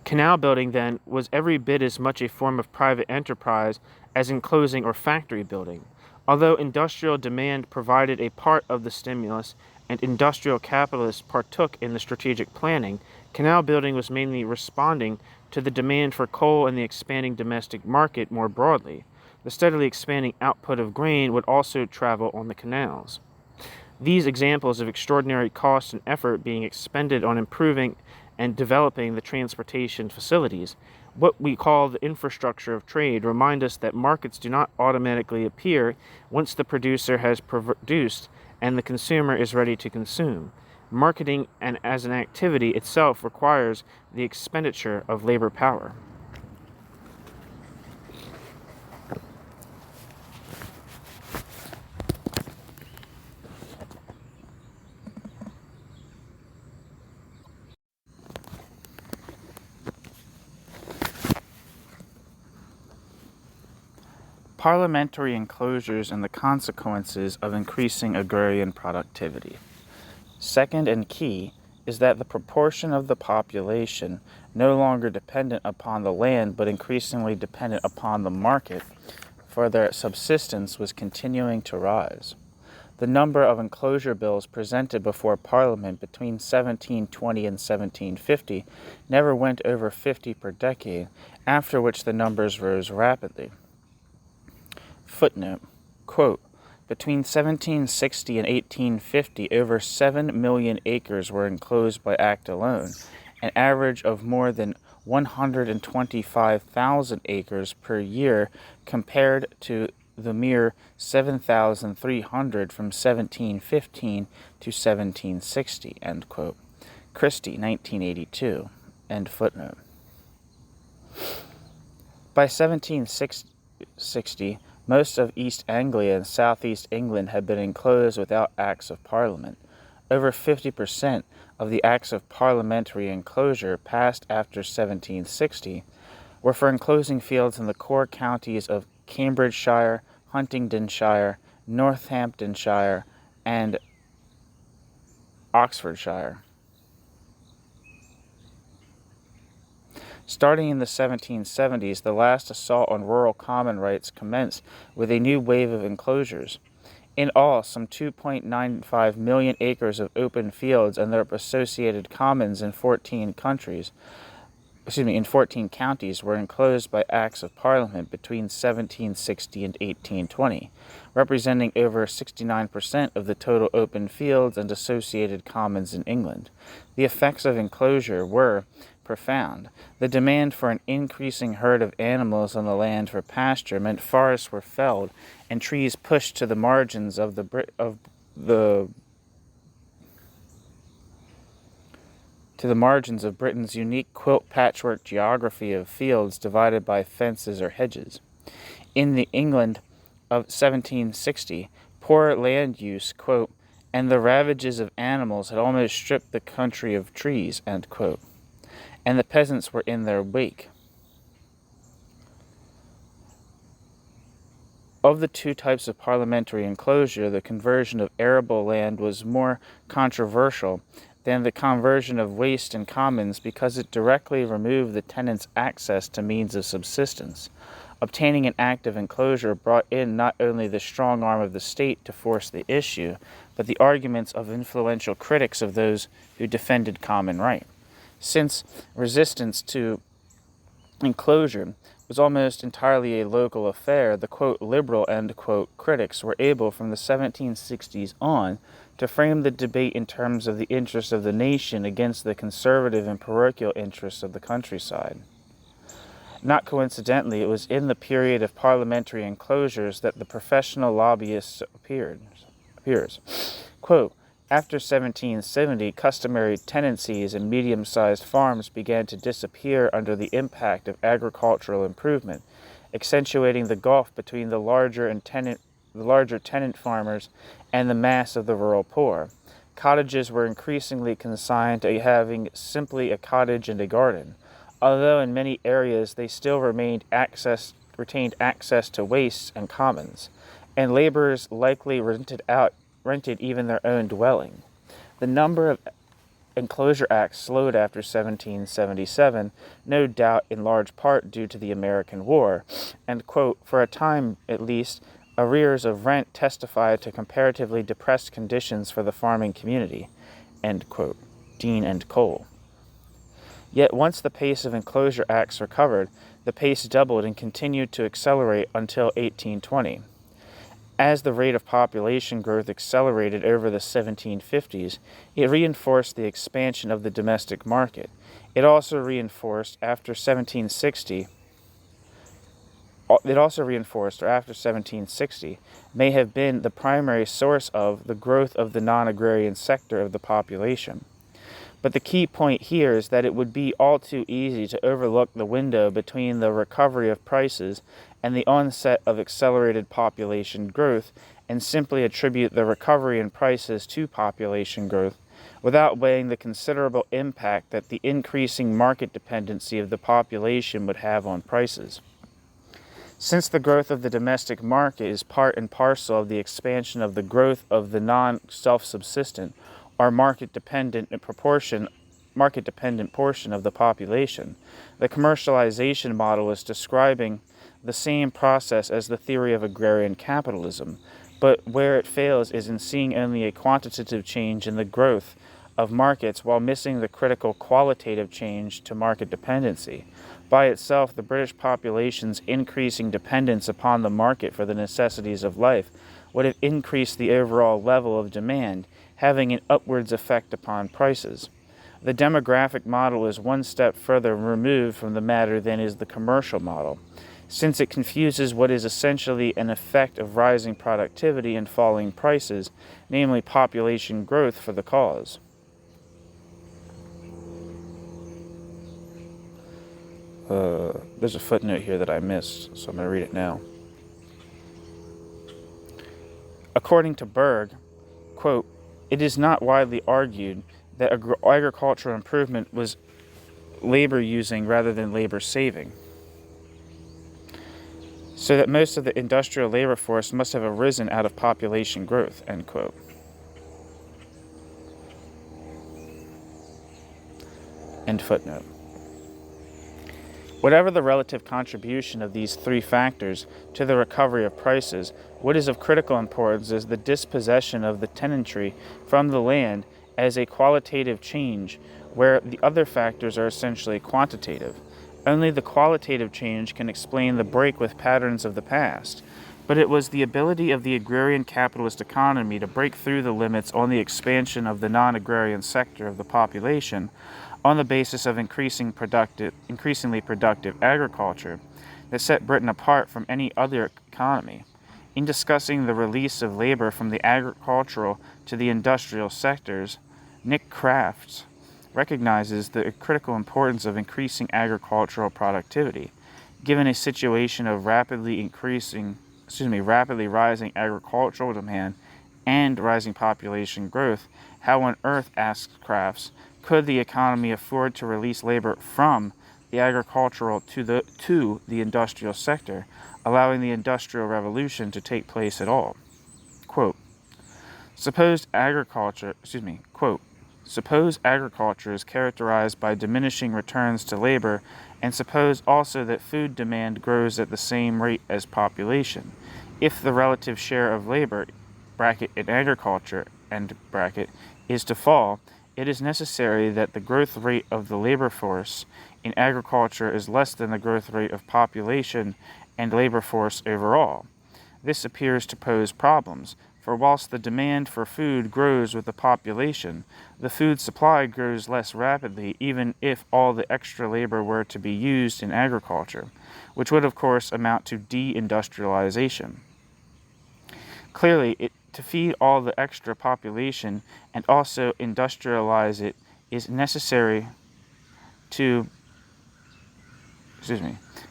Canal building, then, was every bit as much a form of private enterprise as enclosing or factory building. Although industrial demand provided a part of the stimulus and industrial capitalists partook in the strategic planning, canal building was mainly responding to the demand for coal and the expanding domestic market more broadly. The steadily expanding output of grain would also travel on the canals. These examples of extraordinary cost and effort being expended on improving and developing the transportation facilities, what we call the infrastructure of trade, remind us that markets do not automatically appear once the producer has produced and the consumer is ready to consume. Marketing and as an activity itself requires the expenditure of labor power. Parliamentary enclosures and the consequences of increasing agrarian productivity. Second and key is that the proportion of the population no longer dependent upon the land but increasingly dependent upon the market for their subsistence was continuing to rise. The number of enclosure bills presented before Parliament between 1720 and 1750 never went over 50 per decade, after which the numbers rose rapidly. Footnote, quote, between 1760 and 1850, over 7 million acres were enclosed by Act alone, an average of more than 125,000 acres per year compared to the mere 7,300 from 1715 to 1760, end quote. Christie, 1982, end footnote. By 1760, most of East Anglia and Southeast England had been enclosed without Acts of Parliament. Over 50% of the Acts of Parliamentary enclosure passed after 1760 were for enclosing fields in the core counties of Cambridgeshire, Huntingdonshire, Northamptonshire, and Oxfordshire. Starting in the 1770s, the last assault on rural common rights commenced with a new wave of enclosures. In all, some 2.95 million acres of open fields and their associated commons in 14 counties were enclosed by Acts of Parliament between 1760 and 1820, representing over 69% of the total open fields and associated commons in England. The effects of enclosure were profound. The demand for an increasing herd of animals on the land for pasture meant forests were felled and trees pushed to the margins of Britain's unique quilt patchwork geography of fields divided by fences or hedges. In the England of 1760, poor land use, quote, and the ravages of animals had almost stripped the country of trees, end quote, and the peasants were in their wake. Of the two types of parliamentary enclosure, the conversion of arable land was more controversial than the conversion of waste and commons because it directly removed the tenant's access to means of subsistence. Obtaining an act of enclosure brought in not only the strong arm of the state to force the issue, but the arguments of influential critics of those who defended common right. Since resistance to enclosure was almost entirely a local affair, the quote liberal end quote critics were able from the 1760s on to frame the debate in terms of the interests of the nation against the conservative and parochial interests of the countryside. Not coincidentally, it was in the period of parliamentary enclosures that the professional lobbyist appears. Quote, after 1770, customary tenancies and medium-sized farms began to disappear under the impact of agricultural improvement, accentuating the gulf between the larger tenant farmers and the mass of the rural poor. Cottages were increasingly consigned to having simply a cottage and a garden, although in many areas they still retained access to wastes and commons, and laborers likely rented even their own dwelling. The number of enclosure acts slowed after 1777, no doubt in large part due to the American War, and, quote, for a time at least, arrears of rent testified to comparatively depressed conditions for the farming community, end quote. Dean and Cole. Yet once the pace of enclosure acts recovered, the pace doubled and continued to accelerate until 1820. As the rate of population growth accelerated over the 1750s, it reinforced the expansion of the domestic market. It also reinforced, or after 1760, may have been the primary source of the growth of the non-agrarian sector of the population. But the key point here is that it would be all too easy to overlook the window between the recovery of prices and the onset of accelerated population growth and simply attribute the recovery in prices to population growth without weighing the considerable impact that the increasing market dependency of the population would have on prices. Since the growth of the domestic market is part and parcel of the expansion of the growth of the non-self-subsistent or market-dependent portion of the population, the commercialization model is describing the same process as the theory of agrarian capitalism, but where it fails is in seeing only a quantitative change in the growth of markets while missing the critical qualitative change to market dependency. By itself, the British population's increasing dependence upon the market for the necessities of life would have increased the overall level of demand, having an upwards effect upon prices. The demographic model is one step further removed from the matter than is the commercial model, since it confuses what is essentially an effect of rising productivity and falling prices, namely population growth, for the cause. There's a footnote here that I missed, so I'm going to read it now. According to Berg, quote, it is not widely argued that agricultural improvement was labor-using rather than labor-saving, so that most of the industrial labor force must have arisen out of population growth, end quote. End footnote. Whatever the relative contribution of these three factors to the recovery of prices, what is of critical importance is the dispossession of the tenantry from the land as a qualitative change, where the other factors are essentially quantitative. Only the qualitative change can explain the break with patterns of the past, but it was the ability of the agrarian capitalist economy to break through the limits on the expansion of the non-agrarian sector of the population on the basis of increasingly productive agriculture that set Britain apart from any other economy. In discussing the release of labor from the agricultural to the industrial sectors, Nick Crafts recognizes the critical importance of increasing agricultural productivity. Given a situation of rapidly increasing rapidly rising agricultural demand and rising population growth, how on earth, asks Crafts, could the economy afford to release labor from the agricultural to the industrial sector, allowing the Industrial Revolution to take place at all? Quote, Suppose agriculture is characterized by diminishing returns to labor, and suppose also that food demand grows at the same rate as population. If the relative share of labor in agriculture is to fall, it is necessary that the growth rate of the labor force in agriculture is less than the growth rate of population and labor force overall. This appears to pose problems, for whilst the demand for food grows with the population, the food supply grows less rapidly even if all the extra labor were to be used in agriculture, which would of course amount to de-industrialization. Clearly, to feed all the extra population and also industrialize it is necessary to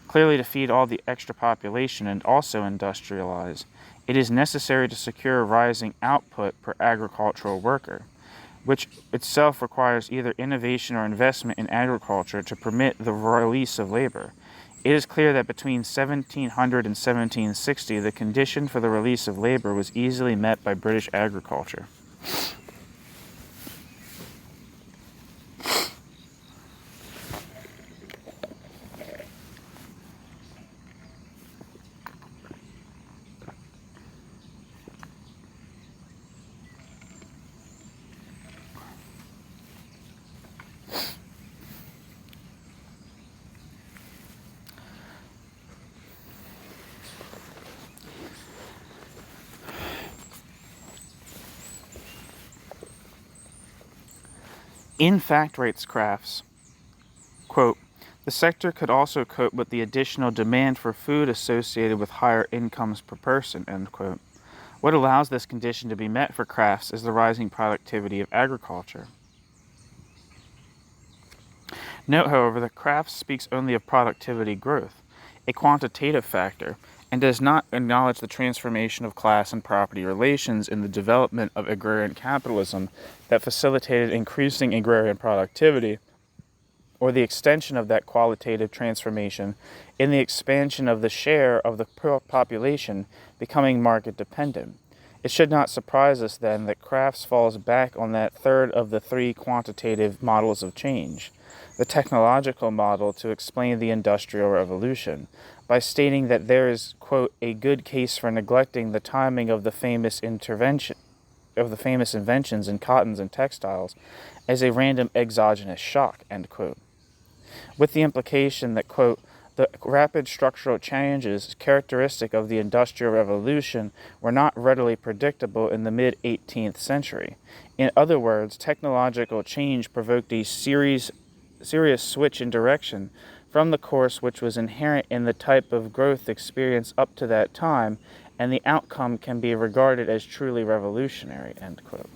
Clearly, to feed all the extra population and also industrialize, it is necessary to secure rising output per agricultural worker, which itself requires either innovation or investment in agriculture to permit the release of labor. It is clear that between 1700 and 1760, the condition for the release of labor was easily met by British agriculture. In fact, writes Crafts, quote, the sector could also cope with the additional demand for food associated with higher incomes per person, end quote. What allows this condition to be met for Crafts is the rising productivity of agriculture. Note, however, that Crafts speaks only of productivity growth, a quantitative factor, and does not acknowledge the transformation of class and property relations in the development of agrarian capitalism that facilitated increasing agrarian productivity, or the extension of that qualitative transformation in the expansion of the share of the population becoming market dependent. It should not surprise us, then, that Crafts falls back on that third of the three quantitative models of change, the technological model, to explain the Industrial Revolution, by stating that there is, quote, a good case for neglecting the timing of the famous inventions in cottons and textiles as a random exogenous shock, end quote. With the implication that, quote, the rapid structural changes characteristic of the Industrial Revolution were not readily predictable in the mid-18th century. In other words, technological change provoked a serious switch in direction from the course which was inherent in the type of growth experienced up to that time, and the outcome can be regarded as truly revolutionary, end quote.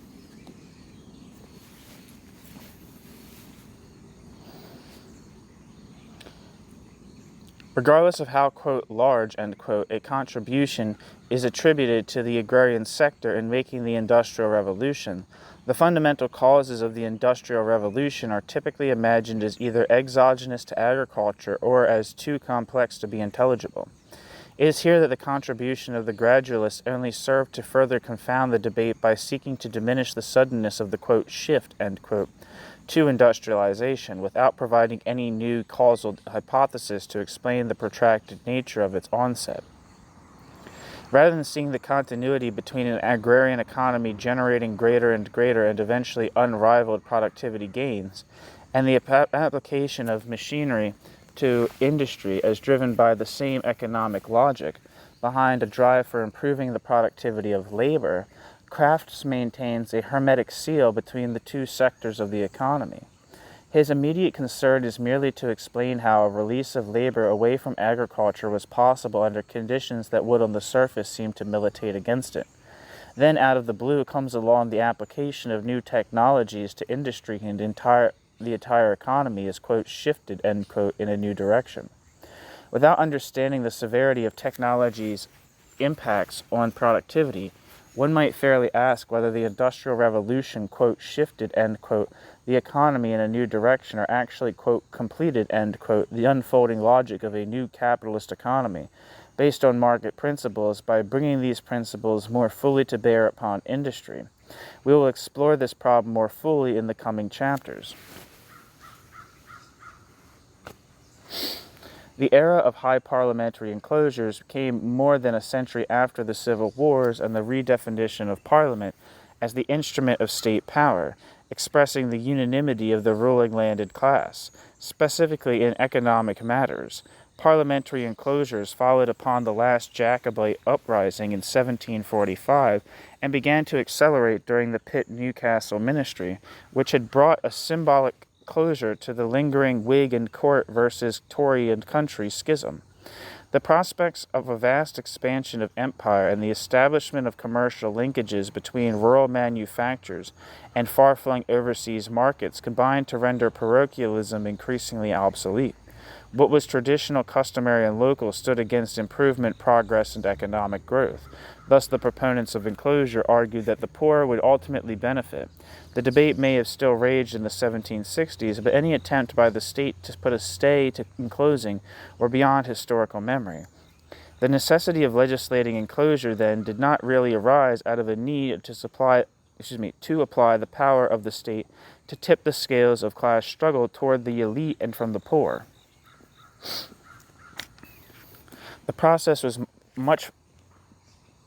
Regardless of how, quote, large, end quote, a contribution is attributed to the agrarian sector in making the Industrial Revolution, the fundamental causes of the Industrial Revolution are typically imagined as either exogenous to agriculture or as too complex to be intelligible. It is here that the contribution of the gradualists only served to further confound the debate by seeking to diminish the suddenness of the, quote, shift, end quote, to industrialization without providing any new causal hypothesis to explain the protracted nature of its onset. Rather than seeing the continuity between an agrarian economy generating greater and eventually unrivaled productivity gains and the application of machinery to industry as driven by the same economic logic behind a drive for improving the productivity of labor, Crafts maintains a hermetic seal between the two sectors of the economy. His immediate concern is merely to explain how a release of labor away from agriculture was possible under conditions that would on the surface seem to militate against it. Then out of the blue comes along the application of new technologies to industry, and the entire economy is, quote, shifted, end quote, in a new direction. Without understanding the severity of technology's impacts on productivity, one might fairly ask whether the Industrial Revolution, quote, shifted, end quote, the economy in a new direction, or actually, quote, completed, end quote, the unfolding logic of a new capitalist economy based on market principles by bringing these principles more fully to bear upon industry. We will explore this problem more fully in the coming chapters. The era of high parliamentary enclosures came more than a century after the Civil Wars and the redefinition of Parliament as the instrument of state power, expressing the unanimity of the ruling landed class, specifically in economic matters. Parliamentary enclosures followed upon the last Jacobite uprising in 1745 and began to accelerate during the Pitt-Newcastle ministry, which had brought a symbolic closure to the lingering Whig and court versus Tory and country schism. The prospects of a vast expansion of empire and the establishment of commercial linkages between rural manufactures and far-flung overseas markets combined to render parochialism increasingly obsolete. What was traditional, customary, and local stood against improvement, progress, and economic growth. Thus, the proponents of enclosure argued that the poor would ultimately benefit. The debate may have still raged in the 1760s, but any attempt by the state to put a stay to enclosing were beyond historical memory. The necessity of legislating enclosure, then, did not really arise out of a need to apply the power of the state to tip the scales of class struggle toward the elite and from the poor. The process was much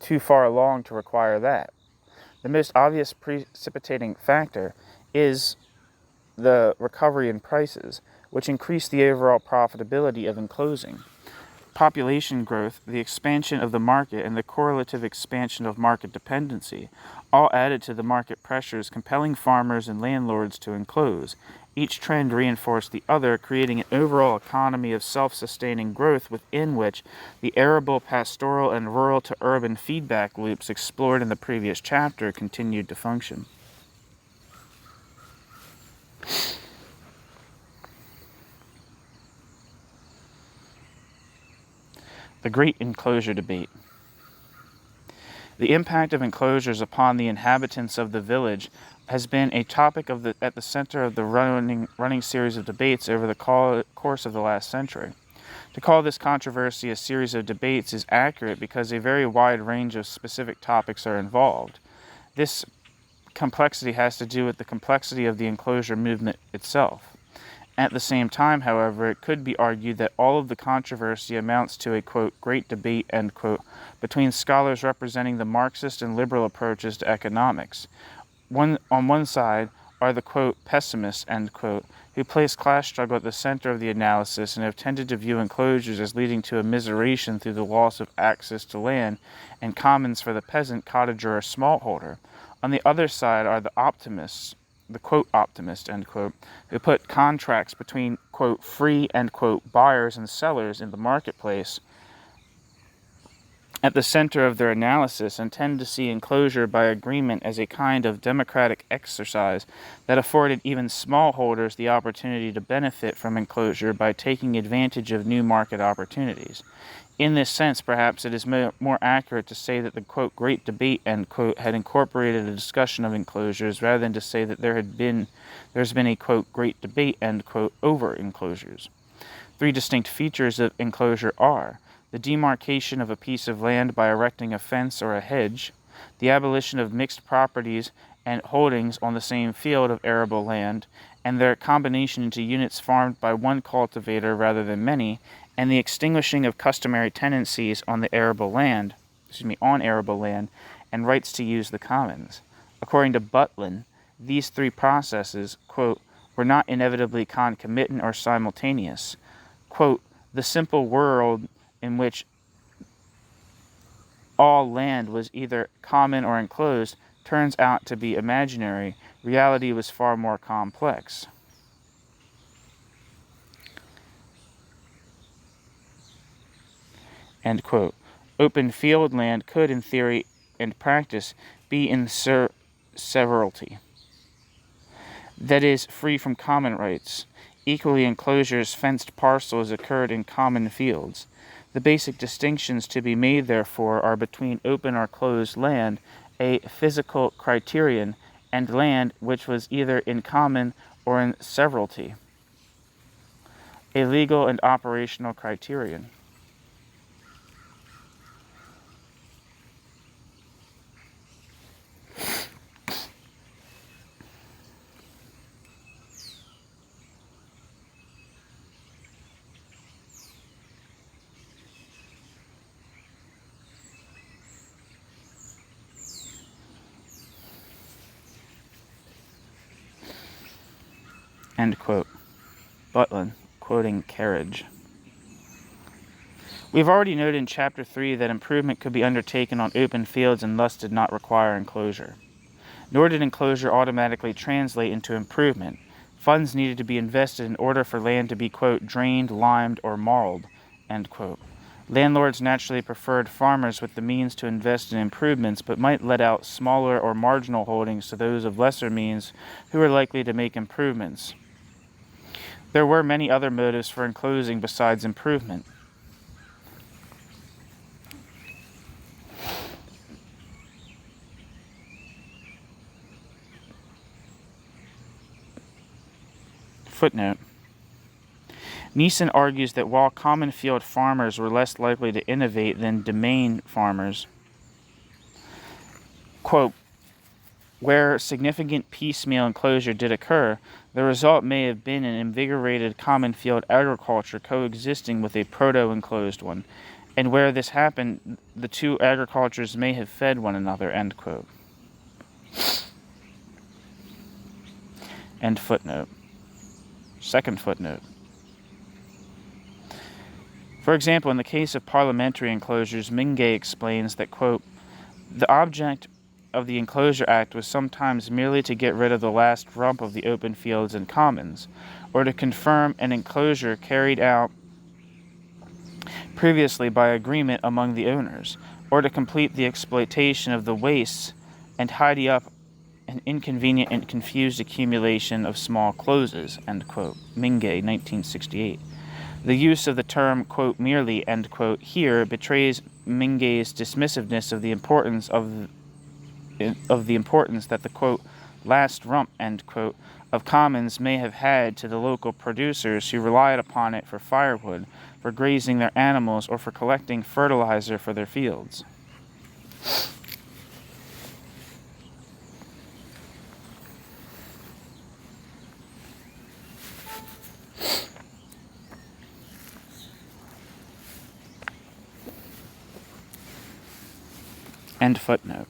too far along to require that. The most obvious precipitating factor is the recovery in prices, which increased the overall profitability of enclosing. Population growth, the expansion of the market, and the correlative expansion of market dependency all added to the market pressures compelling farmers and landlords to enclose. Each trend reinforced the other, creating an overall economy of self-sustaining growth within which the arable, pastoral, and rural-to-urban feedback loops explored in the previous chapter continued to function. The Great Enclosure Debate. The impact of enclosures upon the inhabitants of the village has been a topic at the center of the running series of debates over the course of the last century. To call this controversy a series of debates is accurate because a very wide range of specific topics are involved. This complexity has to do with the complexity of the enclosure movement itself. At the same time, however, it could be argued that all of the controversy amounts to a, quote, great debate, end quote, between scholars representing the Marxist and liberal approaches to economics. On one side are the, quote, pessimists, end quote, who place class struggle at the center of the analysis and have tended to view enclosures as leading to immiseration through the loss of access to land and commons for the peasant, cottager, or smallholder. On the other side are the optimists, the, quote, optimist, end quote, who put contracts between, quote, free, end quote, buyers and sellers in the marketplace at the center of their analysis and tend to see enclosure by agreement as a kind of democratic exercise that afforded even smallholders the opportunity to benefit from enclosure by taking advantage of new market opportunities. In this sense, perhaps it is more accurate to say that the, quote, great debate, end quote, had incorporated a discussion of enclosures rather than to say that there's been a, quote, great debate, end quote, over enclosures. Three distinct features of enclosure are the demarcation of a piece of land by erecting a fence or a hedge, the abolition of mixed properties and holdings on the same field of arable land, and their combination into units farmed by one cultivator rather than many, and the extinguishing of customary tenancies on arable land, and rights to use the commons. According to Butlin, these three processes, quote, were not inevitably concomitant or simultaneous. Quote, the simple world in which all land was either common or enclosed turns out to be imaginary. Reality was far more complex. End quote. Open field land could, in theory and practice, be in severalty. That is, free from common rights. Equally, enclosures, fenced parcels occurred in common fields. The basic distinctions to be made, therefore, are between open or closed land, a physical criterion, and land which was either in common or in severalty, a legal and operational criterion. End quote. Butlin, quoting Carriage. We have already noted in Chapter 3 that improvement could be undertaken on open fields and thus did not require enclosure. Nor did enclosure automatically translate into improvement. Funds needed to be invested in order for land to be, quote, drained, limed, or marled, end quote. Landlords naturally preferred farmers with the means to invest in improvements, but might let out smaller or marginal holdings to those of lesser means who were likely to make improvements. There were many other motives for enclosing besides improvement. Footnote. Neeson argues that while common field farmers were less likely to innovate than domain farmers, quote, where significant piecemeal enclosure did occur, the result may have been an invigorated common field agriculture coexisting with a proto-enclosed one, and where this happened, the two agricultures may have fed one another, end quote. End footnote. Second footnote. For example, in the case of parliamentary enclosures, Mingay explains that, quote, the object of the Enclosure Act was sometimes merely to get rid of the last rump of the open fields and commons, or to confirm an enclosure carried out previously by agreement among the owners, or to complete the exploitation of the wastes and tidy up an inconvenient and confused accumulation of small closes, end quote. Mingay, 1968. The use of the term, quote, merely, end quote, here betrays Mingay's dismissiveness of the importance that the, quote, last rump, end quote, of commons may have had to the local producers who relied upon it for firewood, for grazing their animals, or for collecting fertilizer for their fields. End footnote.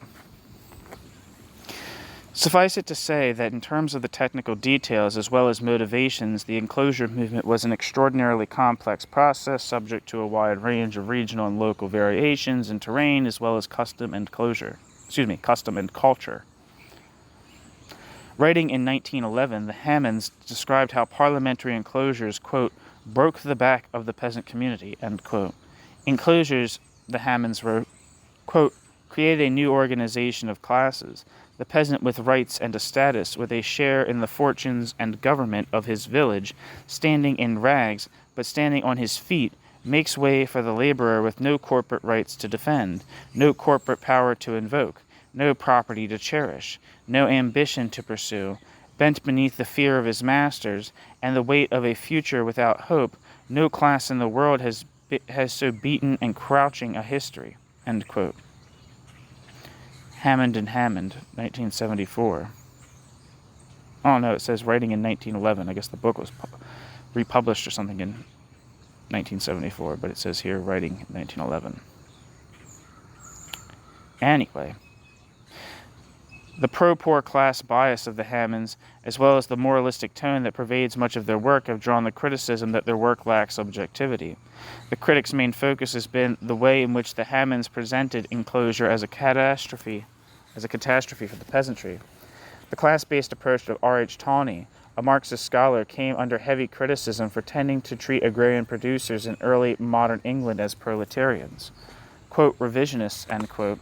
Suffice it to say that in terms of the technical details as well as motivations, the enclosure movement was an extraordinarily complex process subject to a wide range of regional and local variations in terrain as well as custom and culture. Writing in 1911, the Hammonds described how parliamentary enclosures, quote, broke the back of the peasant community, end quote. Enclosures, the Hammonds wrote, quote, created a new organization of classes, the peasant with rights and a status, with a share in the fortunes and government of his village, standing in rags, but standing on his feet, makes way for the laborer with no corporate rights to defend, no corporate power to invoke, no property to cherish, no ambition to pursue, bent beneath the fear of his masters and the weight of a future without hope. No class in the world has so beaten and crouching a history, end quote. Hammond and Hammond, 1974. Oh no, it says writing in 1911. I guess the book was republished or something in 1974, but it says here writing in 1911. Anyway, the pro-poor class bias of the Hammonds, as well as the moralistic tone that pervades much of their work, have drawn the criticism that their work lacks objectivity. The critics' main focus has been the way in which the Hammonds presented enclosure as a catastrophe for the peasantry. The class-based approach of R.H. Tawney, a Marxist scholar, came under heavy criticism for tending to treat agrarian producers in early modern England as proletarians. Quote, revisionists, end quote,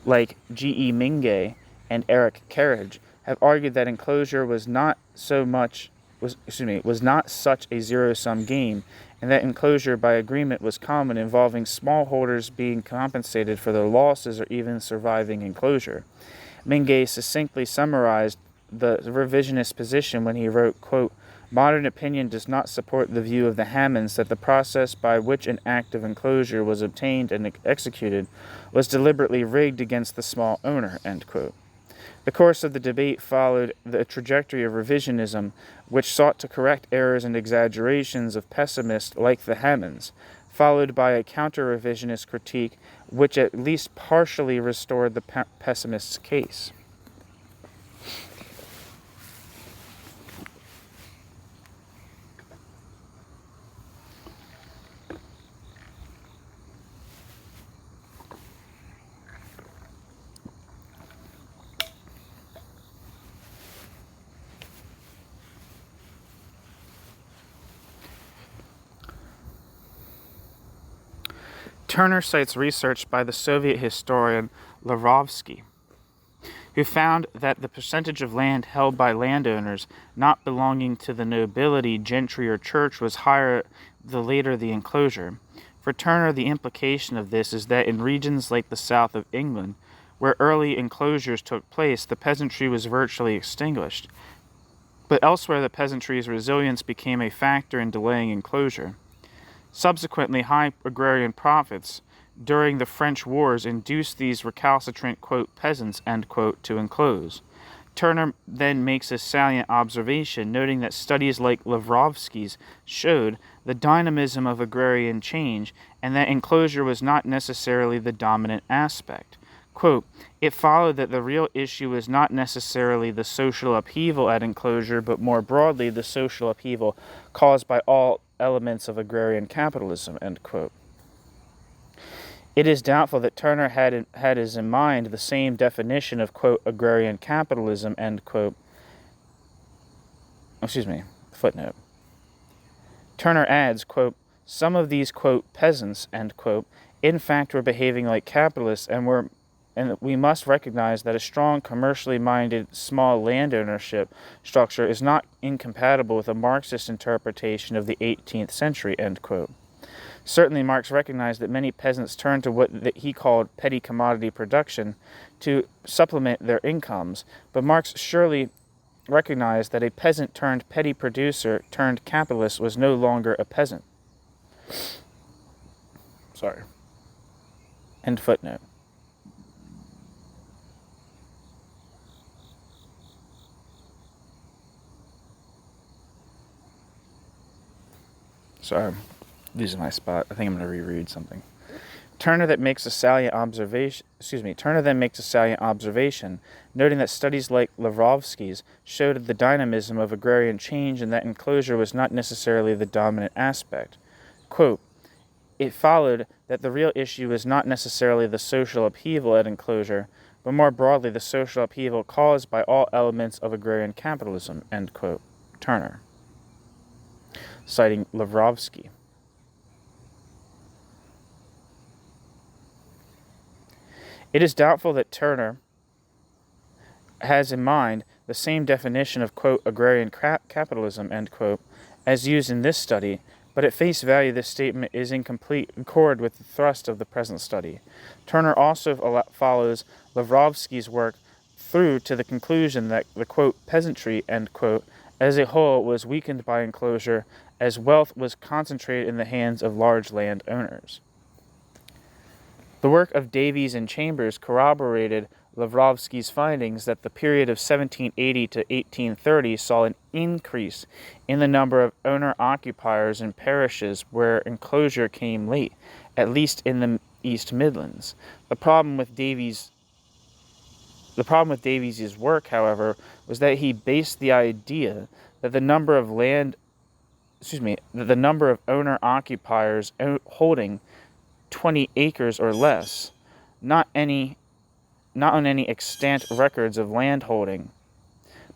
like G.E. Mingay and Eric Carriage, have argued that enclosure was not such a zero-sum game, and that enclosure by agreement was common, involving smallholders being compensated for their losses or even surviving enclosure. Mingay succinctly summarized the revisionist position when he wrote, quote, "Modern opinion does not support the view of the Hammonds that the process by which an act of enclosure was obtained and executed was deliberately rigged against the small owner," end quote. The course of the debate followed the trajectory of revisionism, which sought to correct errors and exaggerations of pessimists like the Hammonds, followed by a counter-revisionist critique which at least partially restored the pessimist's case. Turner cites research by the Soviet historian Lavrovsky, who found that the percentage of land held by landowners not belonging to the nobility, gentry, or church was higher the later the enclosure. For Turner, the implication of this is that in regions like the south of England, where early enclosures took place, the peasantry was virtually extinguished. But elsewhere, the peasantry's resilience became a factor in delaying enclosure. Subsequently, high agrarian profits during the French wars induced these recalcitrant, quote, peasants, end quote, to enclose. Turner then makes a salient observation, noting that studies like Lavrovsky's showed the dynamism of agrarian change and that enclosure was not necessarily the dominant aspect. Quote, "It followed that the real issue was not necessarily the social upheaval at enclosure, but more broadly the social upheaval caused by all elements of agrarian capitalism," end quote. It is doubtful that Turner had in mind the same definition of, quote, agrarian capitalism, end quote. Footnote. Turner adds, quote, "Some of these, quote, peasants," end quote, in fact were behaving like capitalists and we must recognize that a strong commercially minded small land ownership structure is not incompatible with a Marxist interpretation of the 18th century, end quote. Certainly Marx recognized that many peasants turned to what he called petty commodity production to supplement their incomes, but Marx surely recognized that a peasant turned petty producer turned capitalist was no longer a peasant. End footnote. Sorry, I'm losing my spot. I think I'm going to reread something. Turner then makes a salient observation, noting that studies like Lavrovsky's showed the dynamism of agrarian change and that enclosure was not necessarily the dominant aspect. Quote, "It followed that the real issue was not necessarily the social upheaval at enclosure, but more broadly the social upheaval caused by all elements of agrarian capitalism," end quote. Turner, citing Lavrovsky. It is doubtful that Turner has in mind the same definition of, quote, agrarian capitalism, end quote, as used in this study, but at face value this statement is in complete accord with the thrust of the present study. Turner also follows Lavrovsky's work through to the conclusion that the, quote, peasantry, end quote, as a whole was weakened by enclosure as wealth was concentrated in the hands of large land owners. The work of Davies and Chambers corroborated Lavrovsky's findings that the period of 1780 to 1830 saw an increase in the number of owner-occupiers in parishes where enclosure came late, at least in the East Midlands. The problem with Davies' work, however, was that he based the idea that the number of owner-occupiers holding 20 acres or less, not on any extant records of land holding,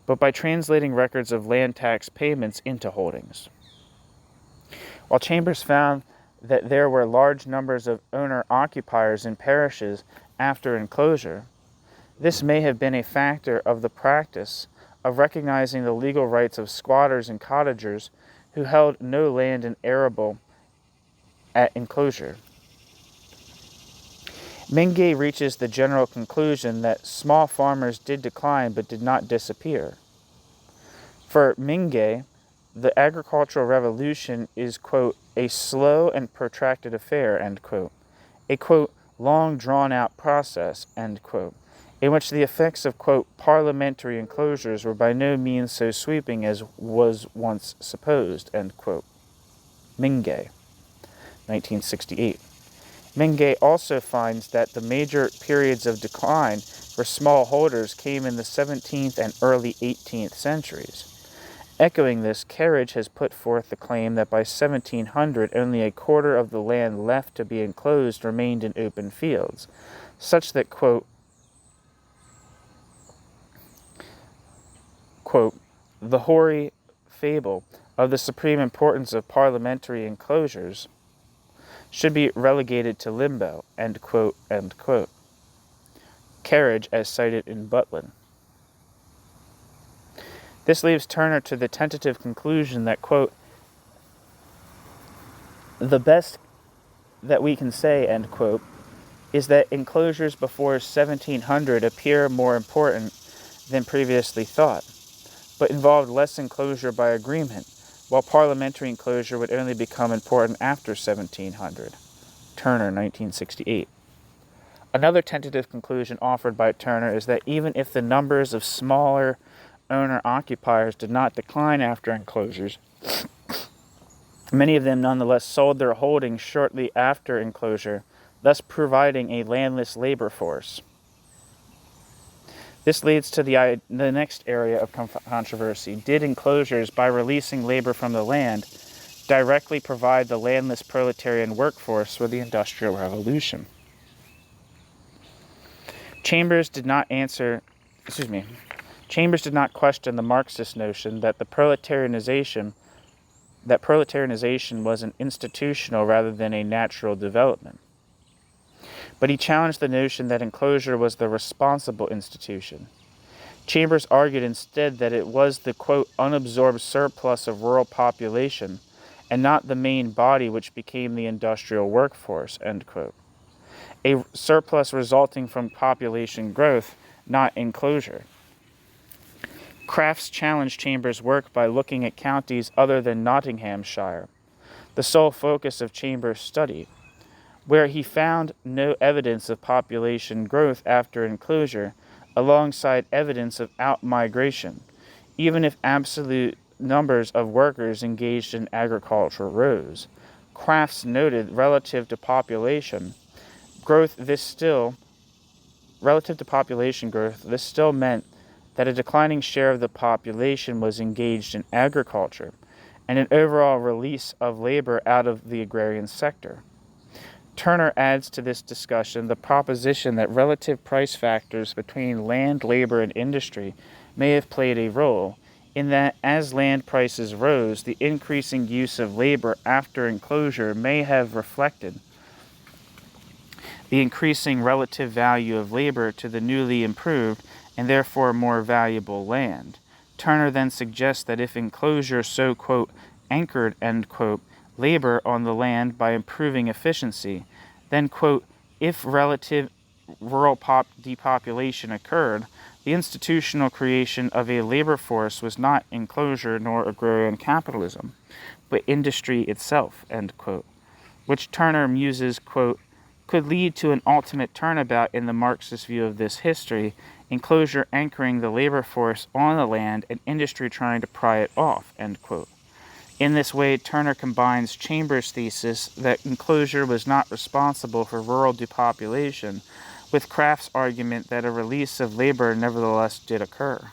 but by translating records of land tax payments into holdings. While Chambers found that there were large numbers of owner-occupiers in parishes after enclosure, this may have been a factor of the practice of recognizing the legal rights of squatters and cottagers who held no land in arable at enclosure. Menge reaches the general conclusion that small farmers did decline but did not disappear. For Menge, the agricultural revolution is, quote, a slow and protracted affair, end quote, a, quote, long drawn-out process, end quote, in which the effects of, quote, parliamentary enclosures were by no means so sweeping as was once supposed, end quote. Menge, 1968. Menge also finds that the major periods of decline for smallholders came in the 17th and early 18th centuries. Echoing this, Carriage has put forth the claim that by 1700 only a quarter of the land left to be enclosed remained in open fields, such that, quote, the hoary fable of the supreme importance of parliamentary enclosures should be relegated to limbo, end quote, end quote. Carriage as cited in Butlin. This leaves Turner to the tentative conclusion that, quote, the best that we can say, end quote, is that enclosures before 1700 appear more important than previously thought, but involved less enclosure by agreement, while parliamentary enclosure would only become important after 1700. Turner, 1968. Another tentative conclusion offered by Turner is that even if the numbers of smaller owner-occupiers did not decline after enclosures, many of them nonetheless sold their holdings shortly after enclosure, thus providing a landless labor force. This leads to the next area of controversy. Did enclosures, by releasing labor from the land, directly provide the landless proletarian workforce for the Industrial Revolution? Chambers did not question the Marxist notion that proletarianization was an institutional rather than a natural development. But he challenged the notion that enclosure was the responsible institution. Chambers argued instead that it was the, quote, unabsorbed surplus of rural population and not the main body which became the industrial workforce, end quote. A surplus resulting from population growth, not enclosure. Crafts challenged Chambers' work by looking at counties other than Nottinghamshire, the sole focus of Chambers' study, where he found no evidence of population growth after enclosure, alongside evidence of out-migration, even if absolute numbers of workers engaged in agriculture rose. Crafts noted relative to population growth, this still meant that a declining share of the population was engaged in agriculture, and an overall release of labor out of the agrarian sector. Turner adds to this discussion the proposition that relative price factors between land, labor, and industry may have played a role, in that as land prices rose, the increasing use of labor after enclosure may have reflected the increasing relative value of labor to the newly improved and therefore more valuable land. Turner then suggests that if enclosure so, quote, anchored, end quote, labor on the land by improving efficiency, then, quote, if relative rural depopulation occurred, the institutional creation of a labor force was not enclosure nor agrarian capitalism, but industry itself, end quote, which Turner muses, quote, could lead to an ultimate turnabout in the Marxist view of this history, enclosure anchoring the labor force on the land and industry trying to pry it off, end quote. In this way, Turner combines Chambers' thesis that enclosure was not responsible for rural depopulation with Kraft's argument that a release of labor nevertheless did occur.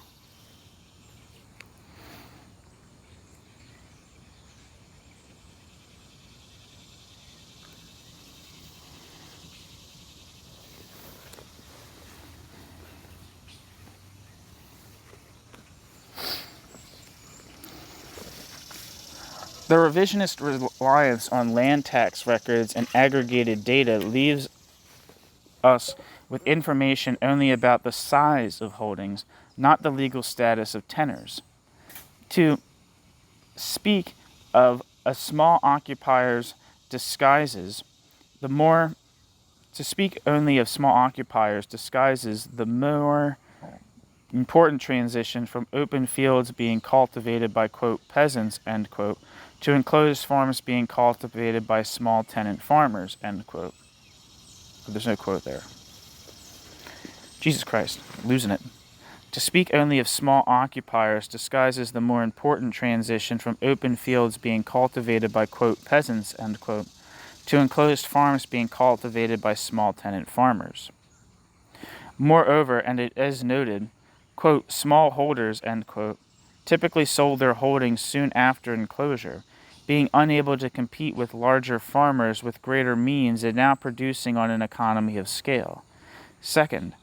The revisionist reliance on land tax records and aggregated data leaves us with information only about the size of holdings, not the legal status of tenors. To speak of a small occupier's disguises the more to speak only of small occupiers disguises the more important transition from open fields being cultivated by, quote, peasants, end quote, to enclosed farms being cultivated by small tenant farmers, end quote. But there's no quote there. Jesus Christ, losing it. To speak only of small occupiers disguises the more important transition from open fields being cultivated by, quote, peasants, end quote, to enclosed farms being cultivated by small tenant farmers. Moreover, and it is noted, quote, small holders, end quote, typically sold their holdings soon after enclosure, being unable to compete with larger farmers with greater means and now producing on an economy of scale. Second,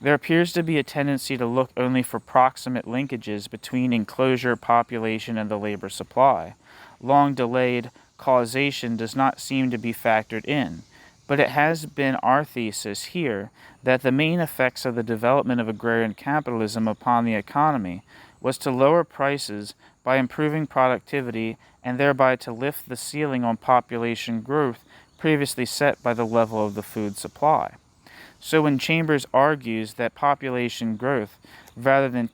there appears to be a tendency to look only for proximate linkages between enclosure, population, and the labor supply. Long-delayed causation does not seem to be factored in, but it has been our thesis here that the main effects of the development of agrarian capitalism upon the economy was to lower prices by improving productivity and thereby to lift the ceiling on population growth previously set by the level of the food supply. So when Chambers argues that population growth, rather than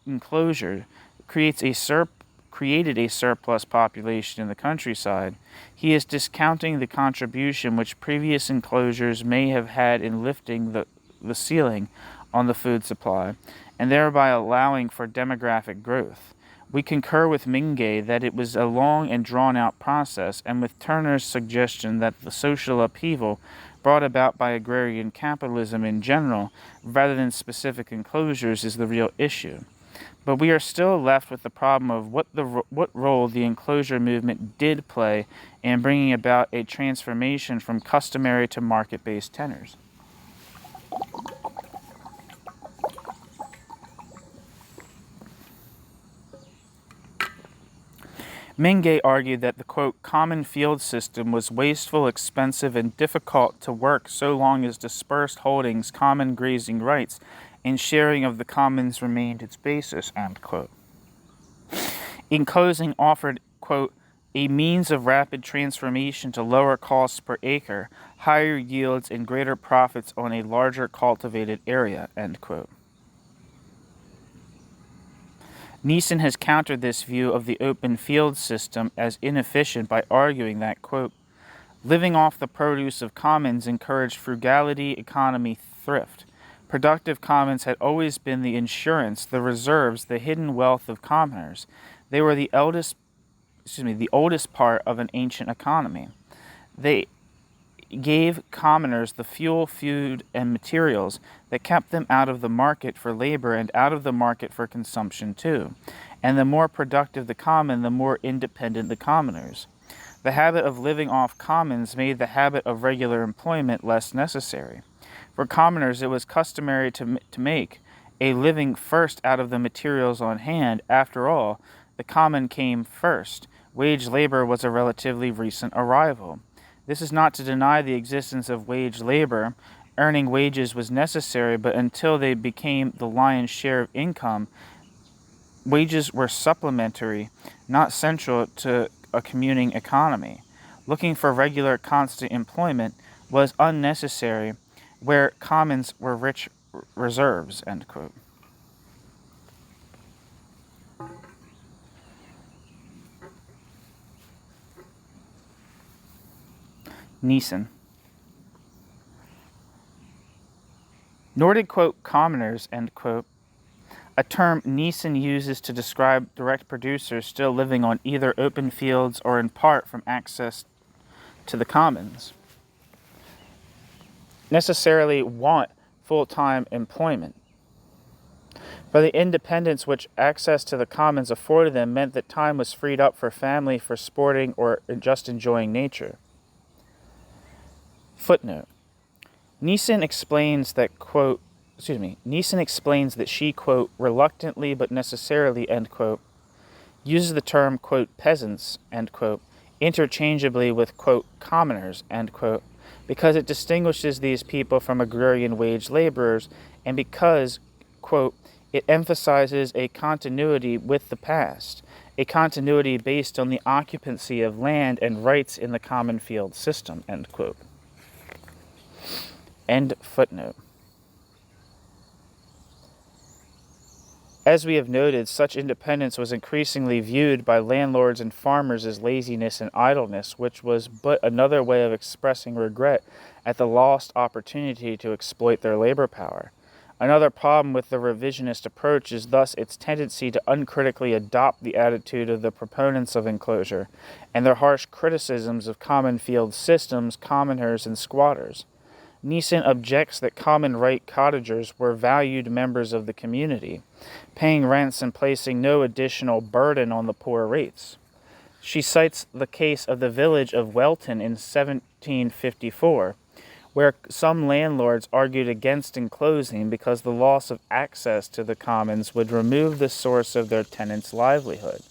enclosure, created a surplus population in the countryside, he is discounting the contribution which previous enclosures may have had in lifting the ceiling on the food supply, and thereby allowing for demographic growth. We concur with Mingay that it was a long and drawn-out process, and with Turner's suggestion that the social upheaval brought about by agrarian capitalism in general, rather than specific enclosures, is the real issue. But we are still left with the problem of what role the enclosure movement did play in bringing about a transformation from customary to market-based tenors. Mingay argued that the, quote, common field system was wasteful, expensive, and difficult to work so long as dispersed holdings, common grazing rights, and sharing of the commons remained its basis, end quote. Enclosing offered, quote, a means of rapid transformation to lower costs per acre, higher yields, and greater profits on a larger cultivated area, end quote. Neeson has countered this view of the open field system as inefficient by arguing that, quote, living off the produce of commons encouraged frugality, economy, thrift. Productive commons had always been the insurance, the reserves, the hidden wealth of commoners. They were the oldest part of an ancient economy. They gave commoners the fuel, food, and materials that kept them out of the market for labor and out of the market for consumption too. And the more productive the common, the more independent the commoners. The habit of living off commons made the habit of regular employment less necessary. For commoners, it was customary to make a living first out of the materials on hand. After all, the common came first. Wage labor was a relatively recent arrival. This is not to deny the existence of wage labor. Earning wages was necessary, but until they became the lion's share of income, wages were supplementary, not central to a commuting economy. Looking for regular, constant employment was unnecessary, where commons were rich reserves, end quote. Neeson. Nor did, quote, commoners, end quote, a term Neeson uses to describe direct producers still living on either open fields or in part from access to the commons, necessarily want full-time employment. For the independence which access to the commons afforded them meant that time was freed up for family, for sporting, or just enjoying nature. Footnote. Neeson explains that, Neeson explains that she, quote, reluctantly but necessarily, end quote, uses the term, quote, peasants, end quote, interchangeably with, quote, commoners, end quote, because it distinguishes these people from agrarian wage laborers, and because, quote, it emphasizes a continuity with the past, a continuity based on the occupancy of land and rights in the common field system, end quote. End footnote. As we have noted, such independence was increasingly viewed by landlords and farmers as laziness and idleness, which was but another way of expressing regret at the lost opportunity to exploit their labor power. Another problem with the revisionist approach is thus its tendency to uncritically adopt the attitude of the proponents of enclosure and their harsh criticisms of common field systems, commoners, and squatters. Neeson objects that common right cottagers were valued members of the community, paying rents and placing no additional burden on the poor rates. She cites the case of the village of Welton in 1754, where some landlords argued against enclosing because the loss of access to the commons would remove the source of their tenants' livelihood.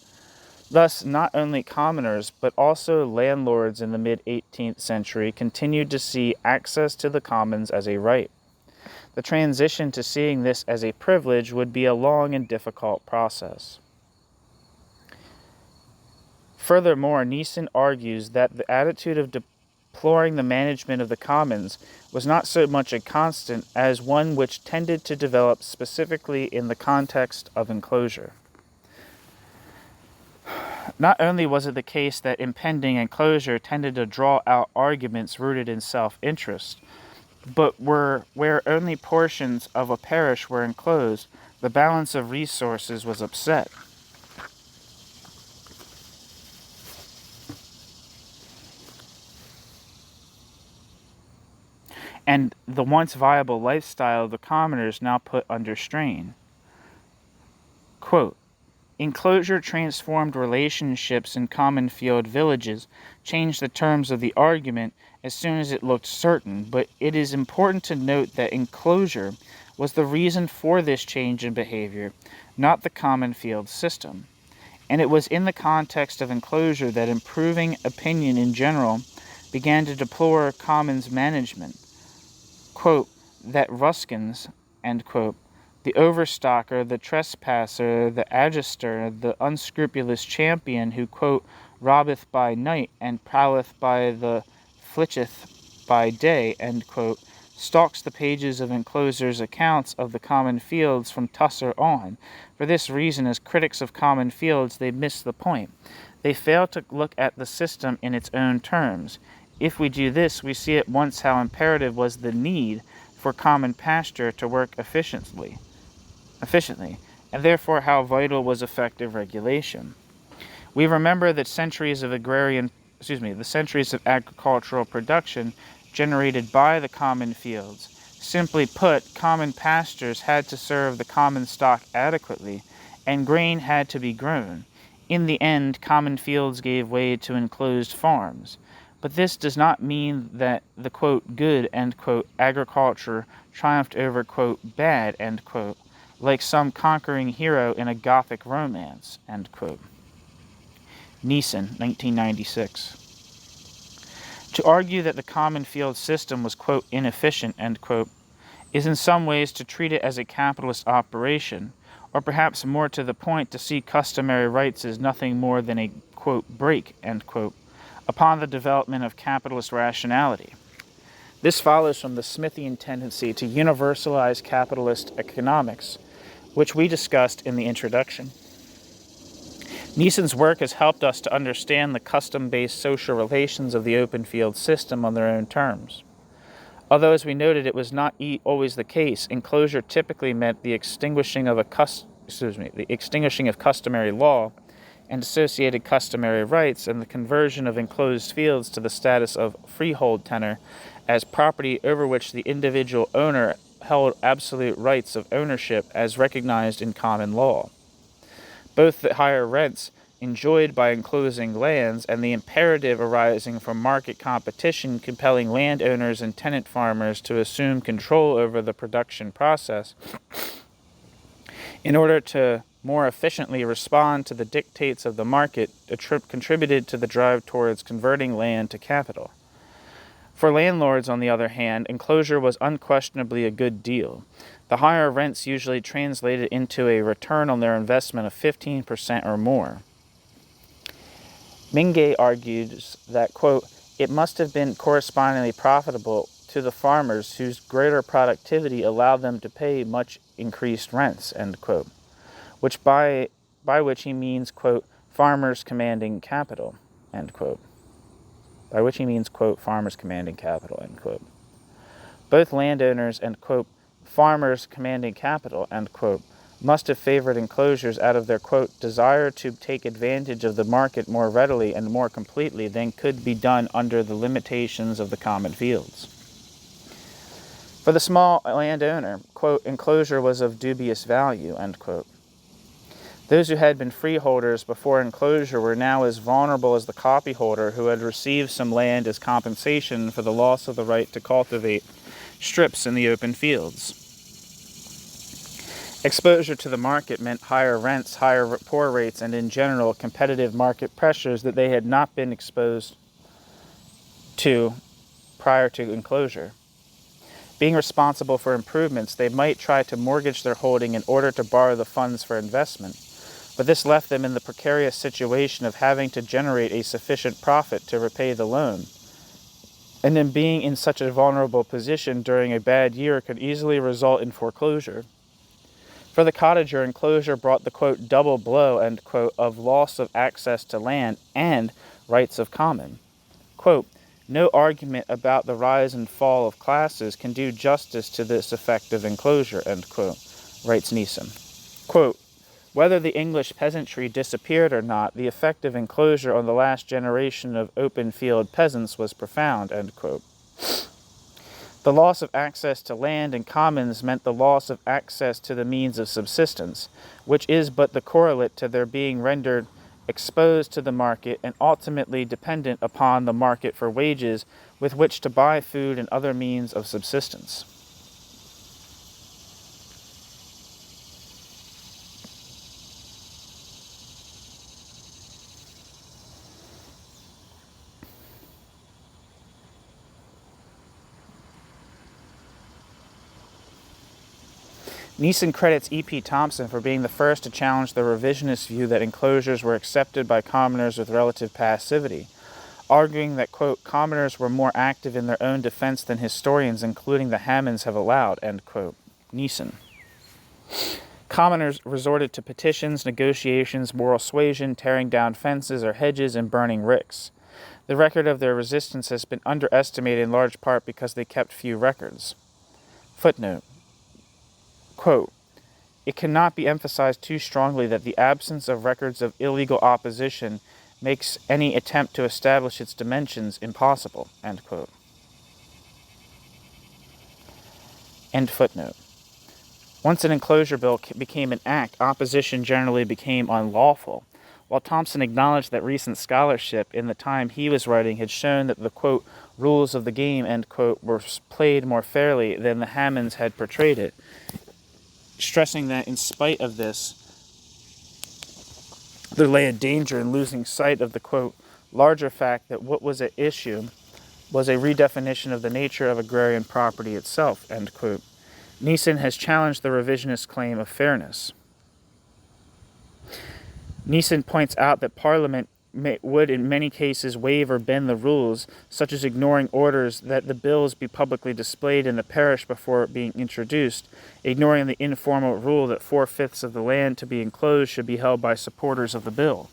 Thus, not only commoners, but also landlords in the mid-18th century continued to see access to the commons as a right. The transition to seeing this as a privilege would be a long and difficult process. Furthermore, Neeson argues that the attitude of deploring the management of the commons was not so much a constant as one which tended to develop specifically in the context of enclosure. Not only was it the case that impending enclosure tended to draw out arguments rooted in self-interest, but where only portions of a parish were enclosed, the balance of resources was upset. And the once viable lifestyle of the commoners now put under strain. Quote, enclosure transformed relationships in common field villages, changed the terms of the argument as soon as it looked certain, but it is important to note that enclosure was the reason for this change in behavior, not the common field system. And it was in the context of enclosure that improving opinion in general began to deplore commons management. Quote, that Ruskins, end quote, the overstocker, the trespasser, the adjuster, the unscrupulous champion who, quote, robbeth by night and prowleth by the flitcheth by day, end quote, stalks the pages of enclosures' accounts of the common fields from Tusser on. For this reason, as critics of common fields, they miss the point. They fail to look at the system in its own terms. If we do this, we see at once how imperative was the need for common pasture to work efficiently, and therefore how vital was effective regulation. We remember that the centuries of agricultural production generated by the common fields. Simply put, common pastures had to serve the common stock adequately, and grain had to be grown. In the end, common fields gave way to enclosed farms. But this does not mean that the, quote, good, end quote, agriculture triumphed over, quote, bad, end quote, like some conquering hero in a Gothic romance, end quote. Neeson, 1996. To argue that the common field system was, quote, inefficient, end quote, is in some ways to treat it as a capitalist operation, or perhaps more to the point to see customary rights as nothing more than a, quote, break, end quote, upon the development of capitalist rationality. This follows from the Smithian tendency to universalize capitalist economics, which we discussed in the introduction. Neeson's work has helped us to understand the custom-based social relations of the open field system on their own terms. Although, as we noted, it was not always the case, enclosure typically meant the extinguishing of customary law and associated customary rights, and the conversion of enclosed fields to the status of freehold tenure as property over which the individual owner held absolute rights of ownership as recognized in common law. Both the higher rents enjoyed by enclosing lands and the imperative arising from market competition compelling landowners and tenant farmers to assume control over the production process in order to more efficiently respond to the dictates of the market contributed to the drive towards converting land to capital. For landlords, on the other hand, enclosure was unquestionably a good deal. The higher rents usually translated into a return on their investment of 15% or more. Mingay argues that, quote, it must have been correspondingly profitable to the farmers whose greater productivity allowed them to pay much increased rents, end quote, which by which he means, quote, farmers commanding capital, end quote. By which he means, quote, farmers commanding capital, end quote. Both landowners and, quote, farmers commanding capital, end quote, must have favored enclosures out of their, quote, desire to take advantage of the market more readily and more completely than could be done under the limitations of the common fields. For the small landowner, quote, enclosure was of dubious value, end quote. Those who had been freeholders before enclosure were now as vulnerable as the copyholder who had received some land as compensation for the loss of the right to cultivate strips in the open fields. Exposure to the market meant higher rents, higher poor rates, and in general competitive market pressures that they had not been exposed to prior to enclosure. Being responsible for improvements, they might try to mortgage their holding in order to borrow the funds for investment, but this left them in the precarious situation of having to generate a sufficient profit to repay the loan. And then being in such a vulnerable position during a bad year could easily result in foreclosure. For the cottager, enclosure brought the, quote, double blow, end quote, of loss of access to land and rights of common. Quote, no argument about the rise and fall of classes can do justice to this effect of enclosure, end quote, writes Neeson. Quote, whether the English peasantry disappeared or not, the effect of enclosure on the last generation of open-field peasants was profound, end quote. The loss of access to land and commons meant the loss of access to the means of subsistence, which is but the correlate to their being rendered exposed to the market and ultimately dependent upon the market for wages with which to buy food and other means of subsistence. Neeson credits E.P. Thompson for being the first to challenge the revisionist view that enclosures were accepted by commoners with relative passivity, arguing that, quote, commoners were more active in their own defense than historians, including the Hammonds, have allowed, end quote. Neeson. Commoners resorted to petitions, negotiations, moral suasion, tearing down fences or hedges, and burning ricks. The record of their resistance has been underestimated in large part because they kept few records. Footnote. Quote, it cannot be emphasized too strongly that the absence of records of illegal opposition makes any attempt to establish its dimensions impossible, end quote. End footnote. Once an enclosure bill became an act, opposition generally became unlawful. While Thompson acknowledged that recent scholarship in the time he was writing had shown that the, quote, rules of the game, end quote, were played more fairly than the Hammonds had portrayed it, stressing that in spite of this, there lay a danger in losing sight of the, quote, larger fact that what was at issue was a redefinition of the nature of agrarian property itself, end quote. Neeson has challenged the revisionist claim of fairness. Neeson points out that Parliament would in many cases waive or bend the rules, such as ignoring orders that the bills be publicly displayed in the parish before being introduced, ignoring the informal rule that 4/5 of the land to be enclosed should be held by supporters of the bill.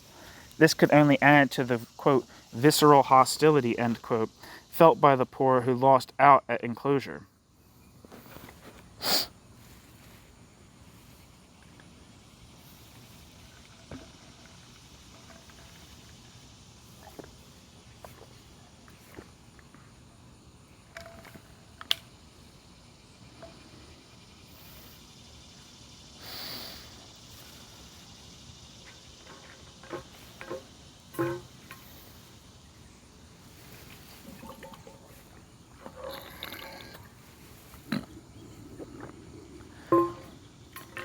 This could only add to the, quote, visceral hostility, end quote, felt by the poor who lost out at enclosure.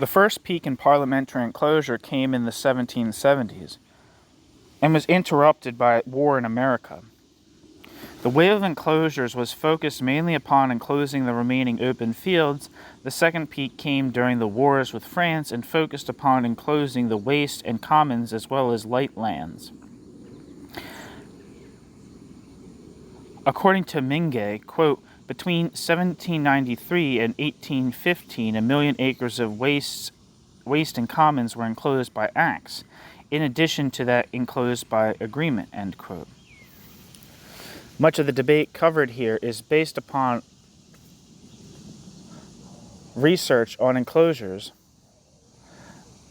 The first peak in parliamentary enclosure came in the 1770s and was interrupted by war in America. The wave of enclosures was focused mainly upon enclosing the remaining open fields. The second peak came during the wars with France and focused upon enclosing the waste and commons as well as light lands. According to Mingay, quote, between 1793 and 1815, 1 million acres of waste and commons were enclosed by acts, in addition to that enclosed by agreement, end quote. Much of the debate covered here is based upon research on enclosures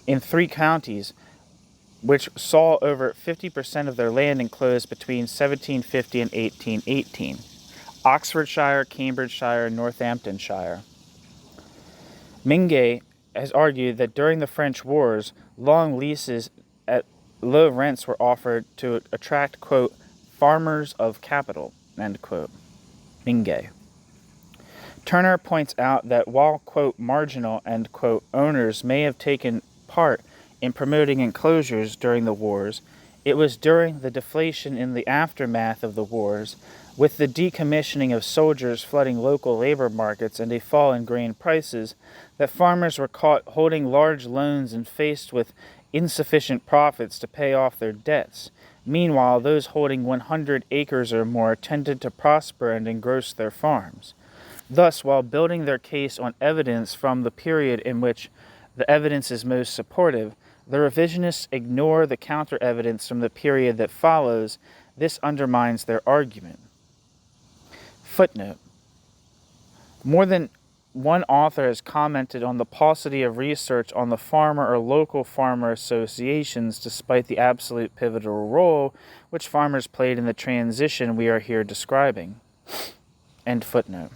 in 3 counties which saw over 50% of their land enclosed between 1750 and 1818. Oxfordshire, Cambridgeshire, and Northamptonshire. Mingay has argued that during the French Wars, long leases at low rents were offered to attract, quote, farmers of capital, end quote. Mingay. Turner points out that while, quote, marginal, end quote, owners may have taken part in promoting enclosures during the wars, it was during the deflation in the aftermath of the wars, with the decommissioning of soldiers flooding local labor markets and a fall in grain prices, that farmers were caught holding large loans and faced with insufficient profits to pay off their debts. Meanwhile, those holding 100 acres or more tended to prosper and engross their farms. Thus, while building their case on evidence from the period in which the evidence is most supportive, the revisionists ignore the counter-evidence from the period that follows. This undermines their argument. Footnote. More than one author has commented on the paucity of research on the farmer or local farmer associations despite the absolute pivotal role which farmers played in the transition we are here describing. End footnote.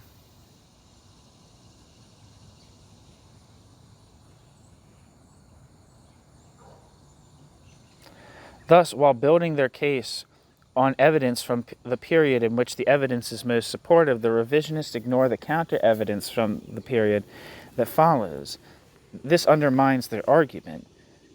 Thus, while building their case on evidence from the period in which the evidence is most supportive, the revisionists ignore the counter-evidence from the period that follows. This undermines their argument.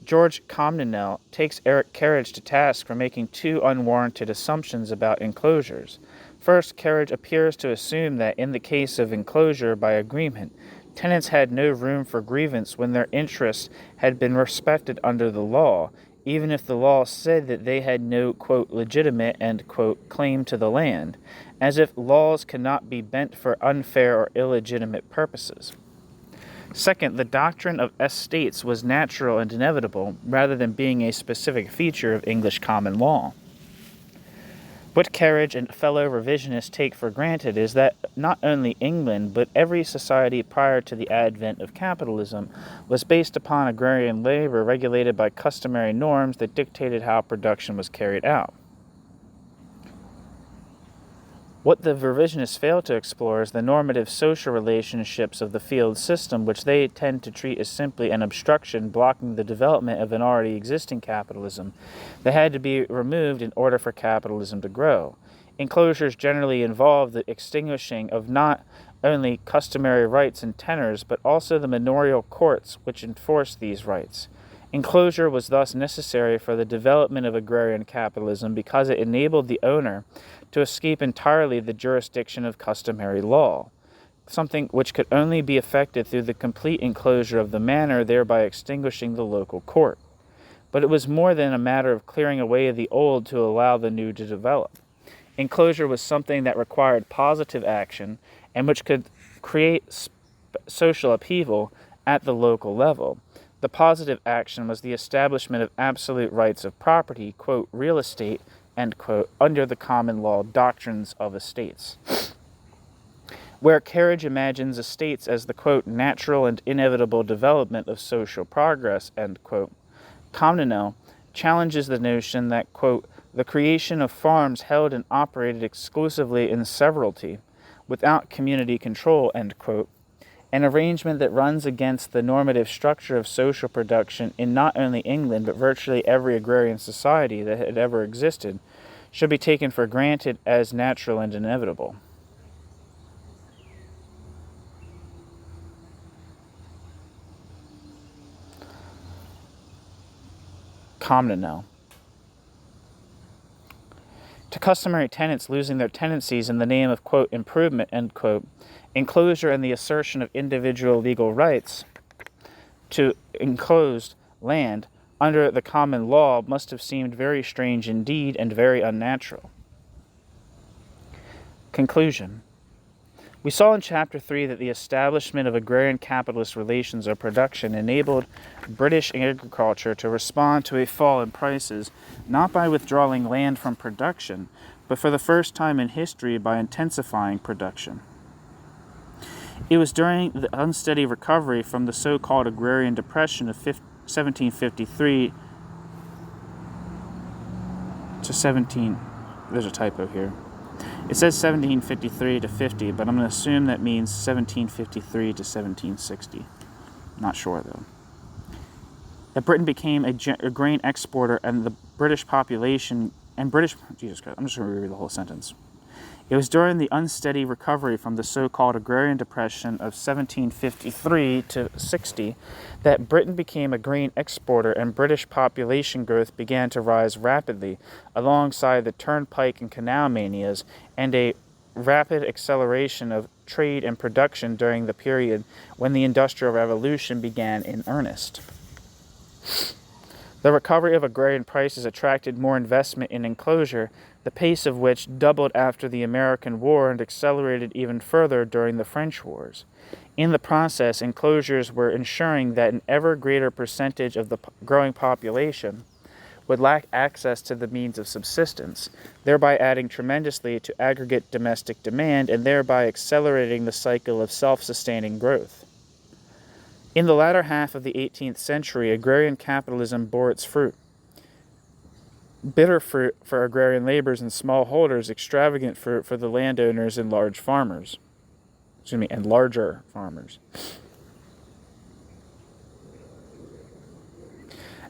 George Comnenel takes Eric Carriage to task for making 2 unwarranted assumptions about enclosures. First, Carriage appears to assume that in the case of enclosure by agreement, tenants had no room for grievance when their interests had been respected under the law, even if the law said that they had no, quote, legitimate, end quote, claim to the land, as if laws cannot be bent for unfair or illegitimate purposes. Second, the doctrine of estates was natural and inevitable, rather than being a specific feature of English common law. What Carriage and fellow revisionists take for granted is that not only England, but every society prior to the advent of capitalism was based upon agrarian labor regulated by customary norms that dictated how production was carried out. What the revisionists fail to explore is the normative social relationships of the field system, which they tend to treat as simply an obstruction blocking the development of an already existing capitalism that had to be removed in order for capitalism to grow. Enclosures generally involve the extinguishing of not only customary rights and tenors, but also the manorial courts which enforce these rights. Enclosure was thus necessary for the development of agrarian capitalism because it enabled the owner to escape entirely the jurisdiction of customary law, something which could only be effected through the complete enclosure of the manor, thereby extinguishing the local court. But it was more than a matter of clearing away the old to allow the new to develop. Enclosure was something that required positive action and which could create social upheaval at the local level. The positive action was the establishment of absolute rights of property, quote, real estate, end quote, under the common law doctrines of estates. Where Carriage imagines estates as the, quote, natural and inevitable development of social progress, end quote, Comnenel challenges the notion that, quote, the creation of farms held and operated exclusively in severalty, without community control, end quote, an arrangement that runs against the normative structure of social production in not only England, but virtually every agrarian society that had ever existed, should be taken for granted as natural and inevitable. Comnenel. To customary tenants losing their tenancies in the name of, quote, improvement, end quote, enclosure and the assertion of individual legal rights to enclosed land under the common law must have seemed very strange indeed and very unnatural. Conclusion. We saw in Chapter 3 that the establishment of agrarian capitalist relations of production enabled British agriculture to respond to a fall in prices, not by withdrawing land from production, but for the first time in history by intensifying production. It was during the unsteady recovery from the so-called Agrarian Depression of 1753 to 17... There's a typo here. It says 1753 to 50, but I'm going to assume that means 1753 to 1760. Not sure, though. That Britain became a grain exporter and the British population... Jesus Christ, I'm just going to reread the whole sentence. It was during the unsteady recovery from the so-called Agrarian Depression of 1753 to 60 that Britain became a grain exporter and British population growth began to rise rapidly alongside the turnpike and canal manias and a rapid acceleration of trade and production during the period when the Industrial Revolution began in earnest. The recovery of agrarian prices attracted more investment in enclosure, the pace of which doubled after the American War and accelerated even further during the French Wars. In the process, enclosures were ensuring that an ever greater percentage of the growing population would lack access to the means of subsistence, thereby adding tremendously to aggregate domestic demand and thereby accelerating the cycle of self-sustaining growth. In the latter half of the 18th century, agrarian capitalism bore its fruit. Bitter fruit for agrarian laborers and smallholders, extravagant fruit for the landowners and larger farmers.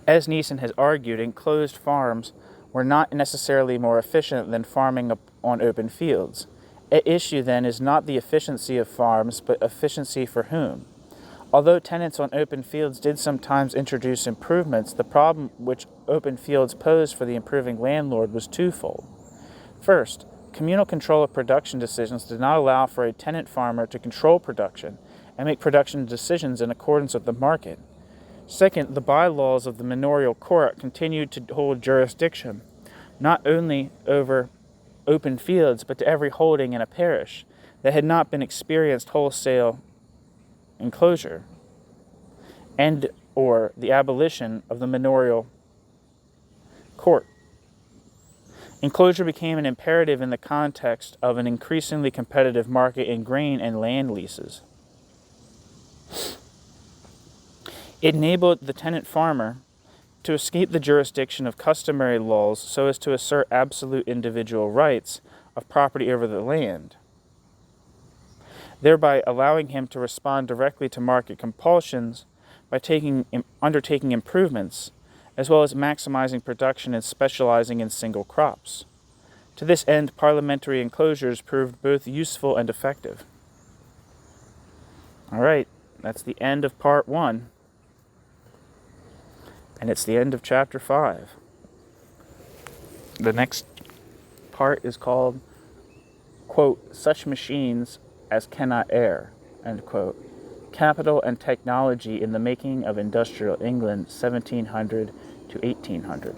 As Neeson has argued, enclosed farms were not necessarily more efficient than farming on open fields. At issue, then, is not the efficiency of farms, but efficiency for whom? Although tenants on open fields did sometimes introduce improvements, the problem which open fields posed for the improving landlord was twofold. First, communal control of production decisions did not allow for a tenant farmer to control production and make production decisions in accordance with the market. Second, the bylaws of the manorial court continued to hold jurisdiction, not only over open fields, but to every holding in a parish that had not been experienced wholesale enclosure, and or the abolition of the manorial court. Enclosure became an imperative in the context of an increasingly competitive market in grain and land leases. It enabled the tenant farmer to escape the jurisdiction of customary laws so as to assert absolute individual rights of property over the land, thereby allowing him to respond directly to market compulsions by undertaking improvements, as well as maximizing production and specializing in single crops. To this end, parliamentary enclosures proved both useful and effective. All right, that's the end of part 1. And it's the end of chapter 5. The next part is called, quote, "Such Machines as Cannot Err," end quote. Capital and Technology in the Making of Industrial England, 1700 to 1800.